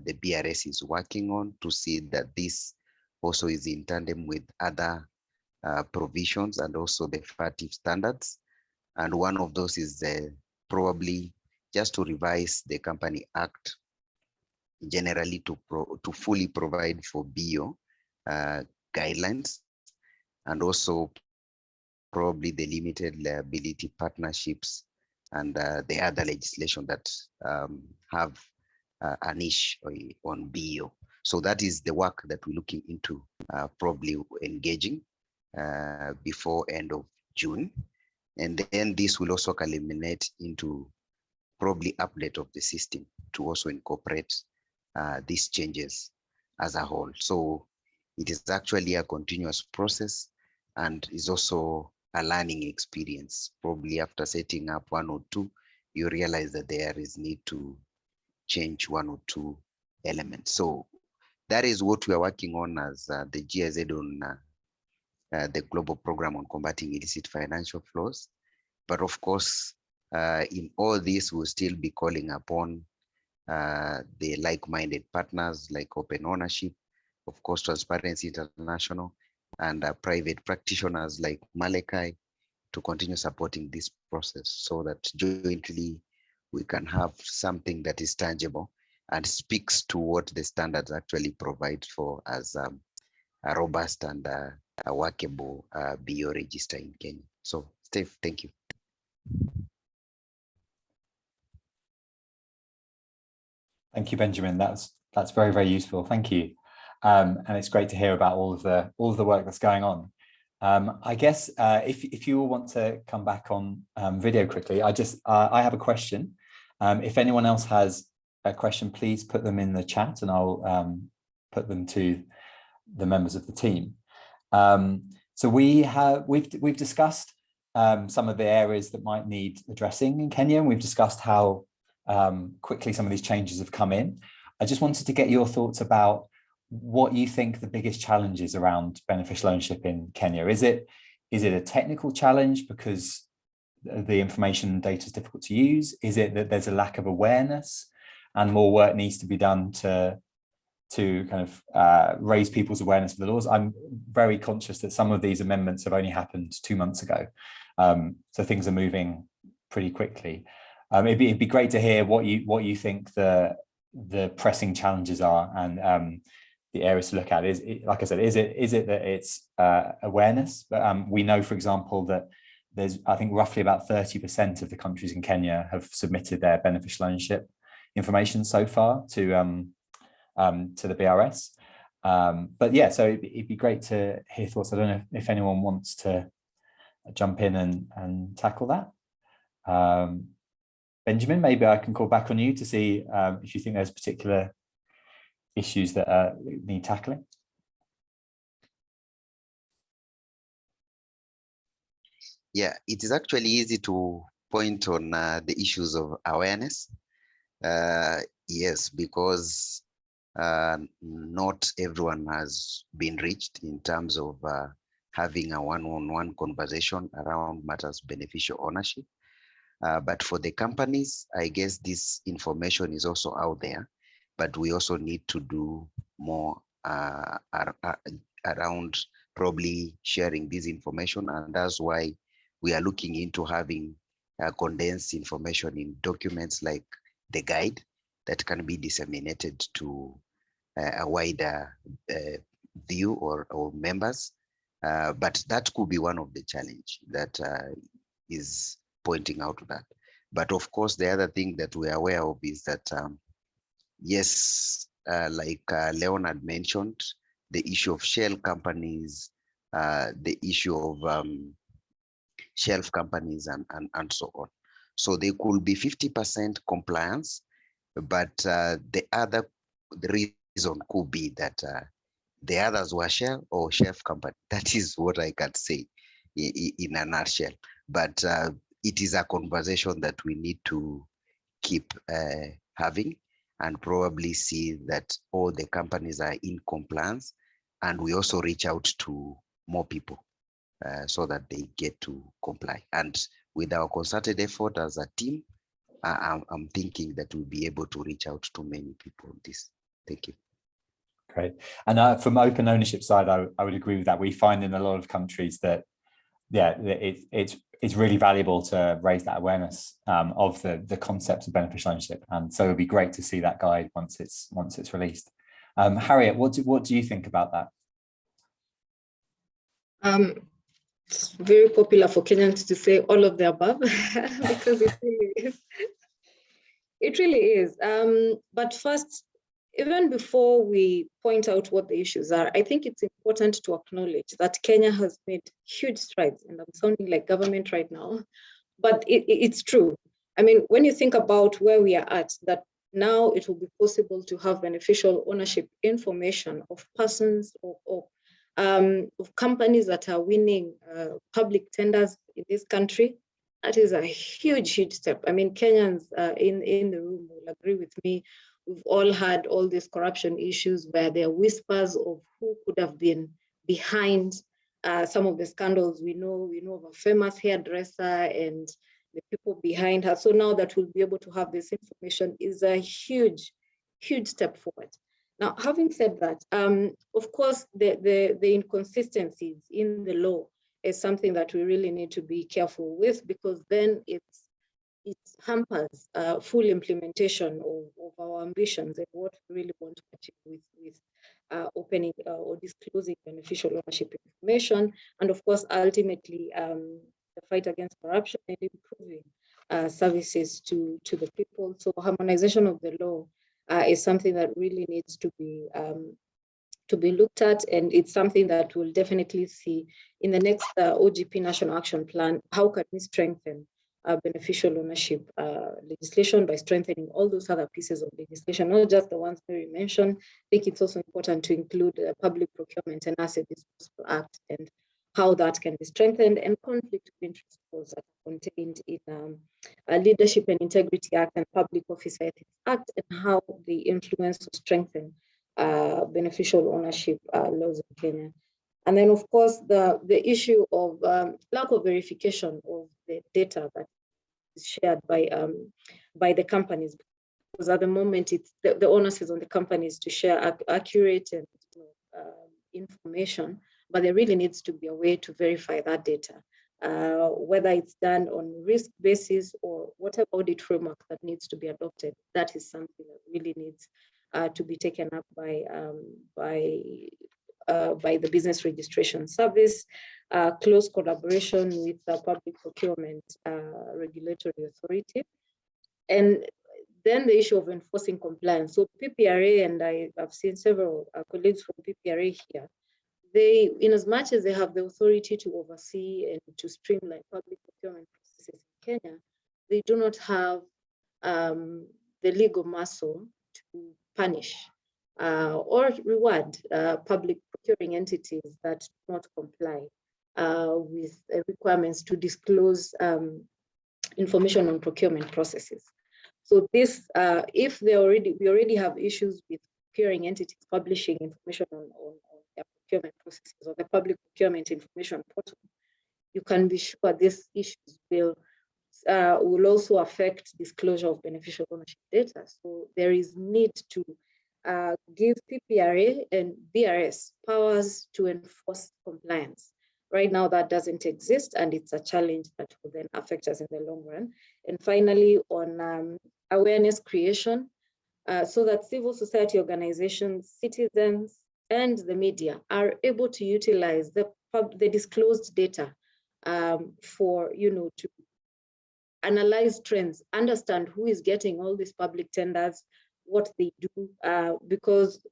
the BRS is working on to see that this also is in tandem with other provisions and also the FATF'S standards. And one of those is probably just to revise the Company Act generally to fully provide for BO guidelines, and also probably the limited liability partnerships and the other legislation that have a niche on BEO. So that is the work that we're looking into, probably engaging before end of June. And then this will also culminate into probably update of the system to also incorporate these changes as a whole. So it is actually a continuous process and is also a learning experience. Probably after setting up one or two, you realize that there is need to change one or two elements. So that is what we are working on as the GIZ on the global program on combating illicit financial flows. But of course, in all this, we'll still be calling upon the like-minded partners like Open Ownership, of course, Transparency International, and private practitioners like Malachi to continue supporting this process so that jointly we can have something that is tangible and speaks to what the standards actually provide for as a robust and a workable BO register in Kenya. So, Steve, thank you. Thank you, Benjamin. That's very, very useful. Thank you. And it's great to hear about all of the work that's going on. I guess if you all want to come back on video quickly, I have a question. If anyone else has a question, please put them in the chat and I'll put them to the members of the team. So we've discussed some of the areas that might need addressing in Kenya, and we've discussed how quickly some of these changes have come in. I just wanted to get your thoughts about what you think the biggest challenges around beneficial ownership in Kenya. Is it a technical challenge because the information and data is difficult to use? Is it that there's a lack of awareness and more work needs to be done to kind of raise people's awareness of the laws? I'm very conscious that some of these amendments have only happened 2 months ago, so things are moving pretty quickly. It'd be great to hear what you think the pressing challenges are and the areas to look at. Like I said, is it that it's awareness? But we know, for example, that there's, I think, roughly about 30% of the countries in Kenya have submitted their beneficial ownership information so far to the BRS. But yeah, so it'd be great to hear thoughts. I don't know if anyone wants to jump in and tackle that. Benjamin, maybe I can call back on you to see if you think there's particular issues that need tackling. Yeah, it is actually easy to point on the issues of awareness. Yes, because not everyone has been reached in terms of having a one-on-one conversation around matters beneficial ownership. But for the companies, I guess this information is also out there, but we also need to do more around probably sharing this information. And that's why we are looking into having condensed information in documents like the guide that can be disseminated to a wider view or members. But that could be one of the challenge that is pointing out to that. But of course, the other thing that we're aware of is that, yes, like Leonard mentioned, the issue of shell companies, the issue of shelf companies and so on. So they could be 50% compliance, but the reason could be that the others were shell or shelf company. That is what I can say in a nutshell. But it is a conversation that we need to keep having and probably see that all the companies are in compliance, and we also reach out to more people so that they get to comply. And with our concerted effort as a team, I'm thinking that we'll be able to reach out to many people on this. Thank you. Great. And from open ownership side, I would agree with that. We find in a lot of countries that, yeah, it's really valuable to raise that awareness of the concepts of beneficial ownership. And so it'd be great to see that guide once it's released. Harriet, what do you think about that? it's very popular for Kenyans to say all of the above because it really is. It really is. But first, even before we point out what the issues are, I think it's important to acknowledge that Kenya has made huge strides, and I'm sounding like government right now, but it's true. I mean, when you think about where we are at, that now it will be possible to have beneficial ownership information of persons or of companies that are winning public tenders in this country. That is a huge, huge step. I mean, Kenyans in the room will agree with me. We've all had all these corruption issues where there are whispers of who could have been behind some of the scandals. We know of a famous hairdresser and the people behind her. So now that we'll be able to have this information is a huge, huge step forward. Now, having said that, of course, the inconsistencies in the law is something that we really need to be careful with, because then it hampers full implementation of our ambitions and what we really want to achieve with opening or disclosing beneficial ownership information, and of course, ultimately, the fight against corruption and improving services to the people. So harmonization of the law is something that really needs to be looked at, and it's something that we'll definitely see in the next OGP National Action Plan. How can we strengthen beneficial ownership legislation by strengthening all those other pieces of legislation, not just the ones Mary mentioned. I think it's also important to include the Public Procurement and Asset Disposal Act and how that can be strengthened, and conflict of interest laws that are contained in Leadership and Integrity Act and Public Office Ethics Act, and how they influence or strengthen beneficial ownership laws in Kenya. And then, of course, the issue of lack of verification of the data that is shared by the companies, because at the moment it's the onus is on the companies to share accurate and information, but there really needs to be a way to verify that data, whether it's done on risk basis or whatever audit framework that needs to be adopted. That is something that really needs to be taken up by the Business Registration Service, close collaboration with the Public Procurement Regulatory Authority, and then the issue of enforcing compliance. So PPRA, and I've seen several colleagues from PPRA here, they, in as much as they have the authority to oversee and to streamline public procurement processes in Kenya, they do not have the legal muscle to punish or reward public procuring entities that do not comply with requirements to disclose information on procurement processes. So this, if we already have issues with procuring entities publishing information on their procurement processes or the public procurement information portal, you can be sure these issues will also affect disclosure of beneficial ownership data. So there is need to give PPRA and BRS powers to enforce compliance. Right now, that doesn't exist, and it's a challenge that will then affect us in the long run. And finally, on awareness creation, so that civil society organizations, citizens, and the media are able to utilize the disclosed data for, to analyze trends, understand who is getting all these public tenders, what they do, because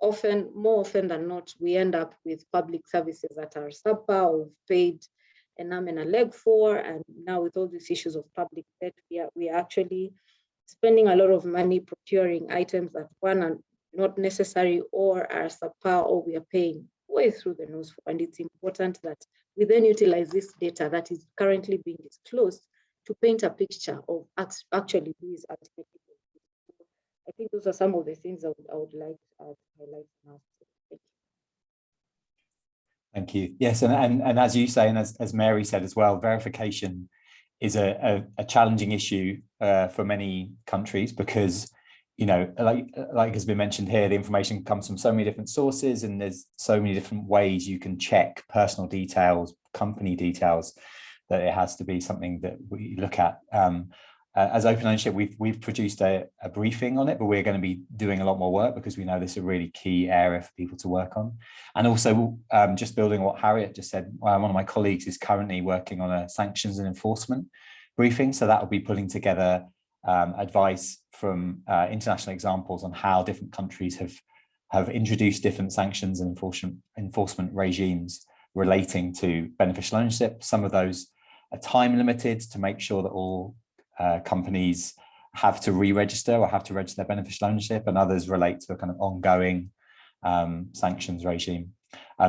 more often than not, we end up with public services that are subpar or paid an arm and a leg for. And now with all these issues of public debt, we are actually spending a lot of money procuring items that, one, are not necessary or are subpar, or we are paying way through the nose for. And it's important that we then utilize this data that is currently being disclosed to paint a picture of actually who is ultimately. I think those are some of the things I would like to highlight now. Thank you. Yes, and as you say, and as Mary said as well, verification is a challenging issue for many countries because, like has been mentioned here, the information comes from so many different sources, and there's so many different ways you can check personal details, company details, that it has to be something that we look at. as open ownership, we've produced a briefing on it, but we're going to be doing a lot more work because we know this is a really key area for people to work on. And also, just building on what Harriet just said, one of my colleagues is currently working on a sanctions and enforcement briefing. So that will be pulling together advice from international examples on how different countries have introduced different sanctions and enforcement regimes relating to beneficial ownership. Some of those are time limited to make sure that all companies have to re-register or have to register their beneficial ownership, and others relate to a kind of ongoing sanctions regime.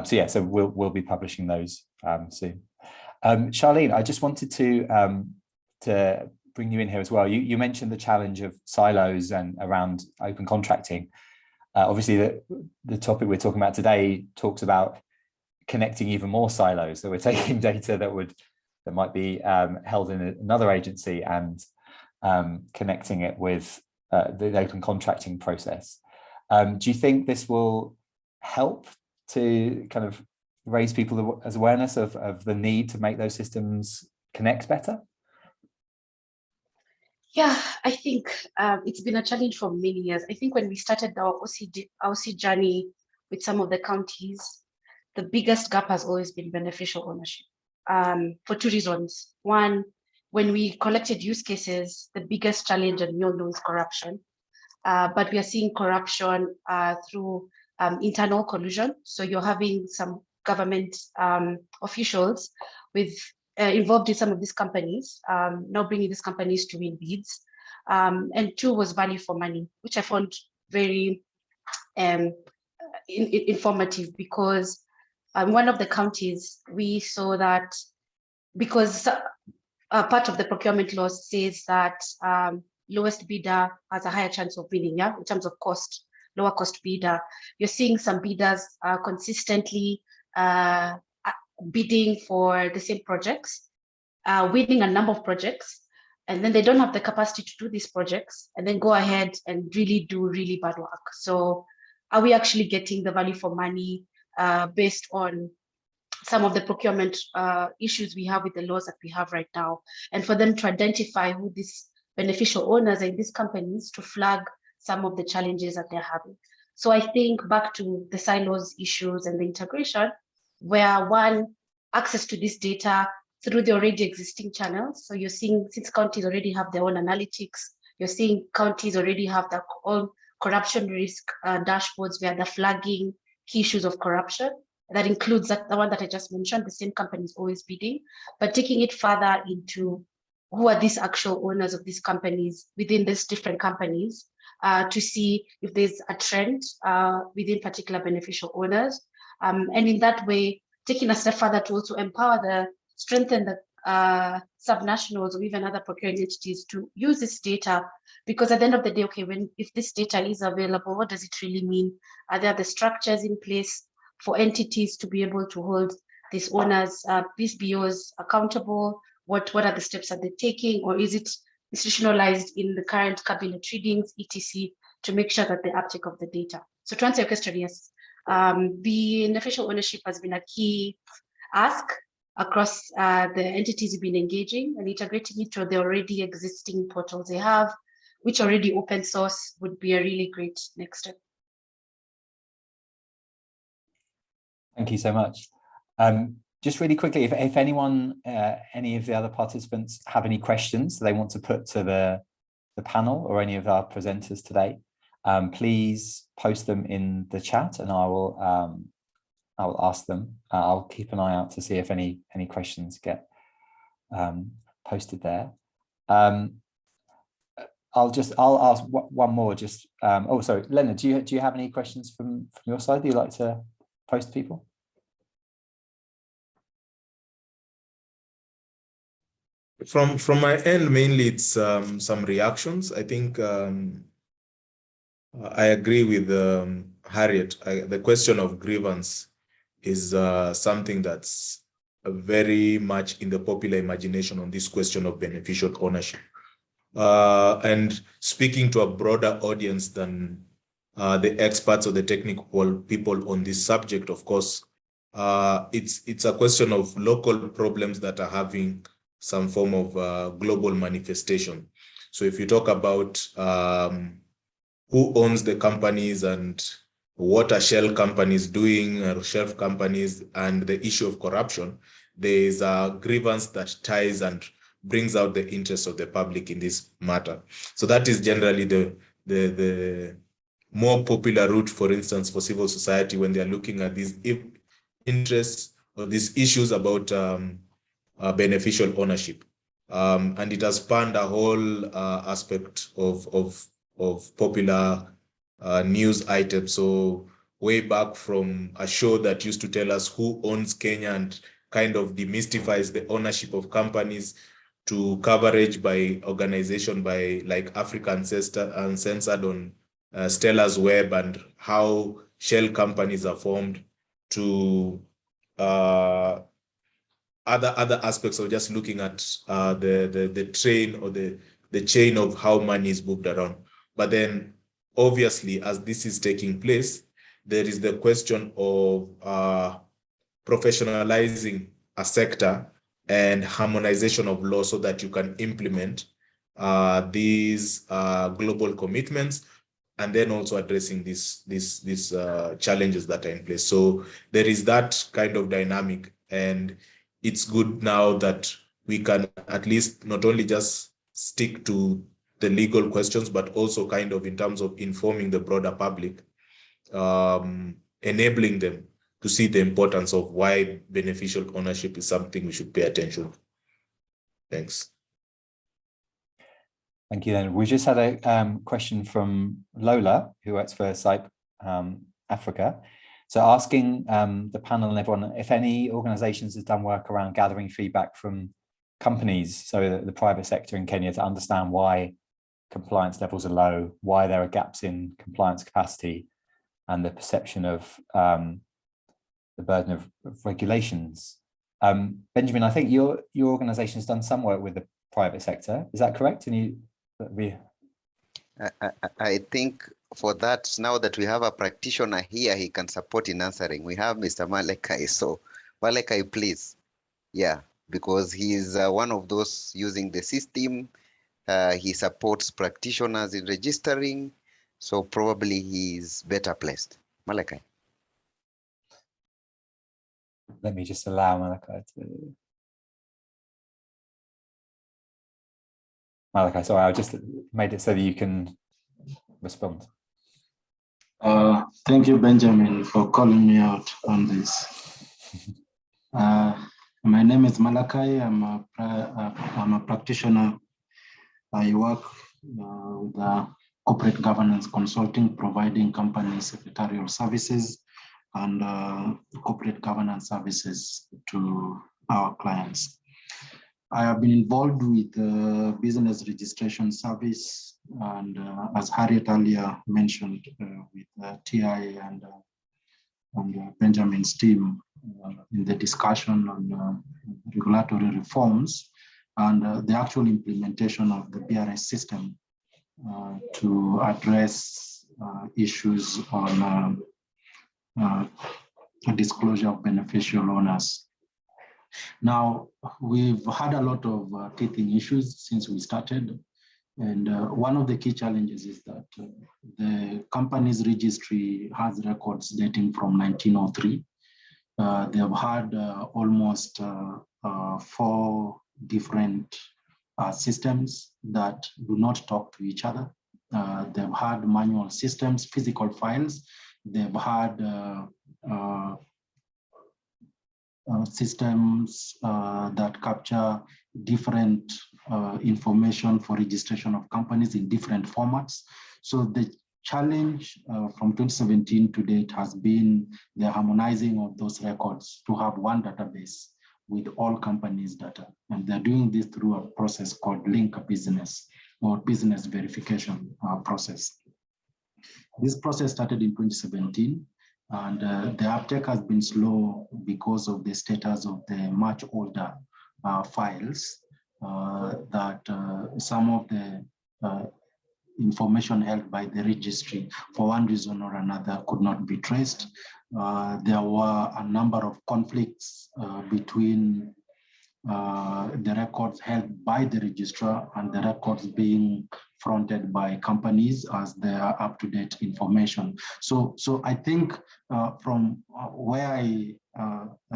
So we'll be publishing those soon. Charlene, I just wanted to bring you in here as well. You mentioned the challenge of silos and around open contracting. Obviously, the topic we're talking about today talks about connecting even more silos. So we're taking data that might be held in another agency and connecting it with the open contracting process. Do you think this will help to kind of raise people's awareness of the need to make those systems connect better? Yeah, I think it's been a challenge for many years. I think when we started our OC journey with some of the counties, the biggest gap has always been beneficial ownership for two reasons. One, when we collected use cases, the biggest challenge, and we all know, is corruption. But we are seeing corruption through internal collusion. So you're having some government officials involved in some of these companies, now bringing these companies to win bids. And two was value for money, which I found very informative, because one of the counties, we saw that because part of the procurement law says that lowest bidder has a higher chance of winning, in terms of cost, lower cost bidder. You're seeing some bidders consistently bidding for the same projects, winning a number of projects, and then they don't have the capacity to do these projects, and then go ahead and do really bad work. So are we actually getting the value for money based on some of the procurement issues we have with the laws that we have right now? And for them to identify who these beneficial owners are in these companies, to flag some of the challenges that they're having. So I think back to the silos issues and the integration, where one, access to this data through the already existing channels. So you're seeing, since counties already have their own analytics, you're seeing counties already have their own corruption risk dashboards where they're flagging key issues of corruption. That includes the one that I just mentioned, the same companies always bidding, but taking it further into who are these actual owners of these companies within these different companies, to see if there's a trend within particular beneficial owners. And in that way, taking a step further to also strengthen the subnationals or even other procuring entities to use this data, because at the end of the day, okay, if this data is available, what does it really mean? Are there the structures in place for entities to be able to hold these owners, these BOs accountable? What are the steps that they're taking, or is it institutionalized in the current cabinet readings, etc., to make sure that the uptake of the data? So to answer your question, yes, the beneficial ownership has been a key ask across the entities we've been engaging, and integrating it to the already existing portals they have, which already open source, would be a really great next step. Thank you so much. Just really quickly, if anyone, any of the other participants have any questions they want to put to the panel or any of our presenters today, please post them in the chat and I will ask them. I'll keep an eye out to see if any questions get posted there. I'll ask one more. Just oh, sorry, Leonard, do you have any questions from your side that you'd like to post to people? From my end, mainly it's some reactions. I think I agree with Harriet. The question of grievance is something that's very much in the popular imagination on this question of beneficial ownership. And speaking to a broader audience than the experts or the technical people on this subject, of course, it's a question of local problems that are having some form of global manifestation. So if you talk about who owns the companies and what are shell companies doing, or shelf companies, and the issue of corruption, there is a grievance that ties and brings out the interests of the public in this matter. So that is generally the more popular route, for instance, for civil society when they are looking at these interests or these issues about beneficial ownership. And it has spanned a whole aspect of popular news items. So way back from a show that used to tell us who owns Kenya and kind of demystifies the ownership of companies, to coverage by organization by like Africa Uncensored on Stella's Web and how shell companies are formed, to other aspects of just looking at the train or the chain of how money is moved around. But then obviously, as this is taking place, there is the question of professionalizing a sector and harmonization of law so that you can implement these global commitments, and then also addressing these challenges that are in place. So there is that kind of dynamic, and it's good now that we can at least not only just stick to the legal questions, but also kind of in terms of informing the broader public, enabling them to see the importance of why beneficial ownership is something we should pay attention to. Thanks. Thank you. Then we just had a question from Lola, who works for SIPE Africa. So asking the panel and everyone if any organizations have done work around gathering feedback from companies, so the private sector in Kenya, to understand why compliance levels are low, why there are gaps in compliance capacity, and the perception of the burden of regulations. Benjamin, I think your organization has done some work with the private sector. Is that correct? And I think for that, now that we have a practitioner here, he can support in answering. We have Mr. Malakai. So Malakai, please. Yeah, because he is one of those using the system. He supports practitioners in registering. So probably he's better placed. Malakai. Let me just allow Malakai to... Malakai, sorry, I just made it so that you can respond. Thank you, Benjamin, for calling me out on this. My name is Malakai. I'm a practitioner. I work with corporate governance consulting, providing company secretarial services and corporate governance services to our clients. I have been involved with the business registration service, and as Harriet earlier mentioned, with TI and Benjamin's team in the discussion on regulatory reforms and the actual implementation of the BRS system to address issues on disclosure of beneficial owners. Now, we've had a lot of teething issues since we started. And one of the key challenges is that the company's registry has records dating from 1903. They have had almost 4 different systems that do not talk to each other. They've had manual systems, physical files. They've had systems that capture different information for registration of companies in different formats. So the challenge from 2017 to date has been the harmonizing of those records to have one database with all companies' data. And they're doing this through a process called link business or business verification process. This process started in 2017. And the uptake has been slow because of the status of the much older files that some of the information held by the registry for one reason or another could not be traced. There were a number of conflicts between the records held by the registrar and the records being fronted by companies as their up-to-date information. So I think from where I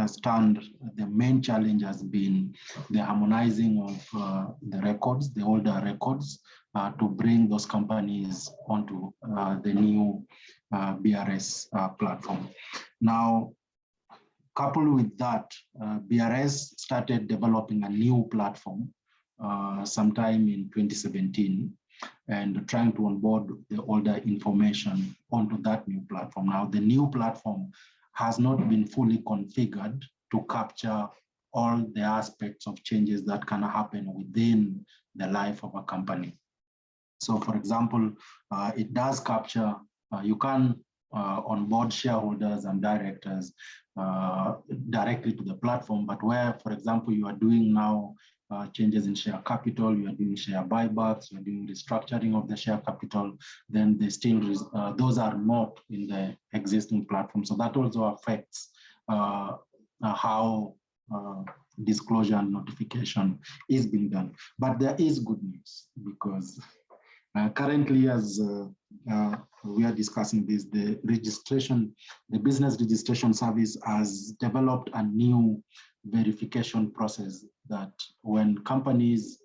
stand, the main challenge has been the harmonizing of the records, the older records, to bring those companies onto the new BRS platform. Now, coupled with that, BRS started developing a new platform sometime in 2017 and trying to onboard the older information onto that new platform. Now, the new platform has not been fully configured to capture all the aspects of changes that can happen within the life of a company. So, for example, it does capture, you can onboard shareholders and directors directly to the platform, but where, for example, you are doing now changes in share capital, you are doing share buybacks, you are doing restructuring of the share capital, then they still, those are not in the existing platform. So that also affects how disclosure and notification is being done. But there is good news, because currently, as we are discussing this, the business registration service has developed a new verification process that when companies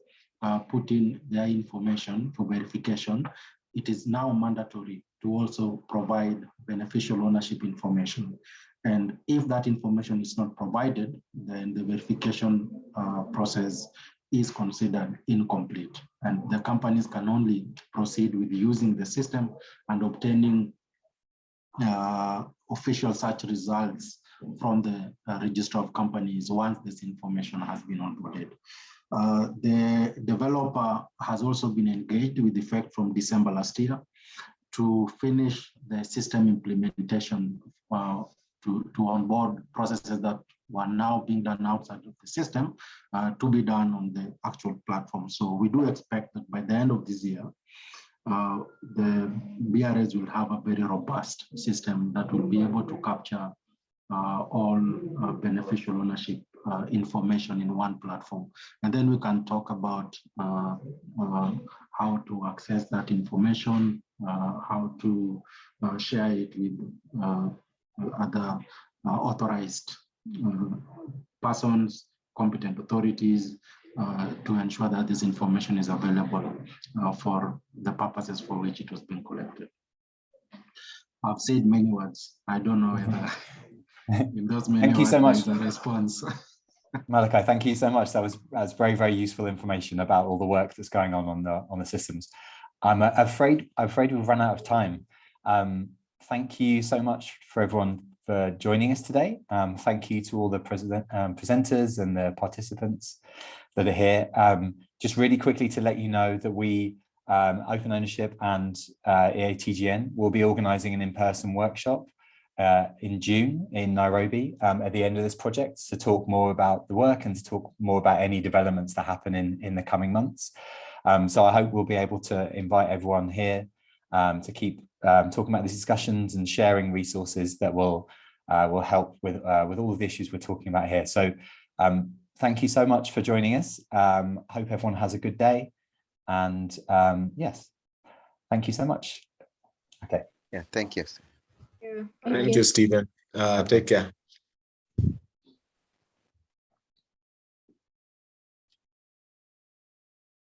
put in their information for verification, it is now mandatory to also provide beneficial ownership information. And if that information is not provided, then the verification process is considered incomplete, and the companies can only proceed with using the system and obtaining official search results from the register of companies once this information has been onboarded. The developer has also been engaged with effect from December last year to finish the system implementation to onboard processes that were now being done outside of the system to be done on the actual platform. So we do expect that by the end of this year, the BRS will have a very robust system that will be able to capture all beneficial ownership information in one platform. And then we can talk about how to access that information, how to share it with other authorized persons, competent authorities, to ensure that this information is available for the purposes for which it was being collected. I've said many words. I don't know whether in those many thank you words so much. there is a response. Malachi, thank you so much. That's very, very useful information about all the work that's going on the systems. I'm afraid we've run out of time. Thank you so much for everyone for joining us today. Thank you to all the presenters and the participants that are here. Just really quickly to let you know that we, Open Ownership and EATGN, will be organising an in-person workshop in June in Nairobi at the end of this project to talk more about the work and to talk more about any developments that happen in the coming months. So I hope we'll be able to invite everyone here to keep talking about these discussions and sharing resources that will help with all of the issues we're talking about here. So thank you so much for joining us. Hope everyone has a good day, and yes, thank you so much. Okay. Yeah, thank you. Yeah, Thank you, Stephen. Take care.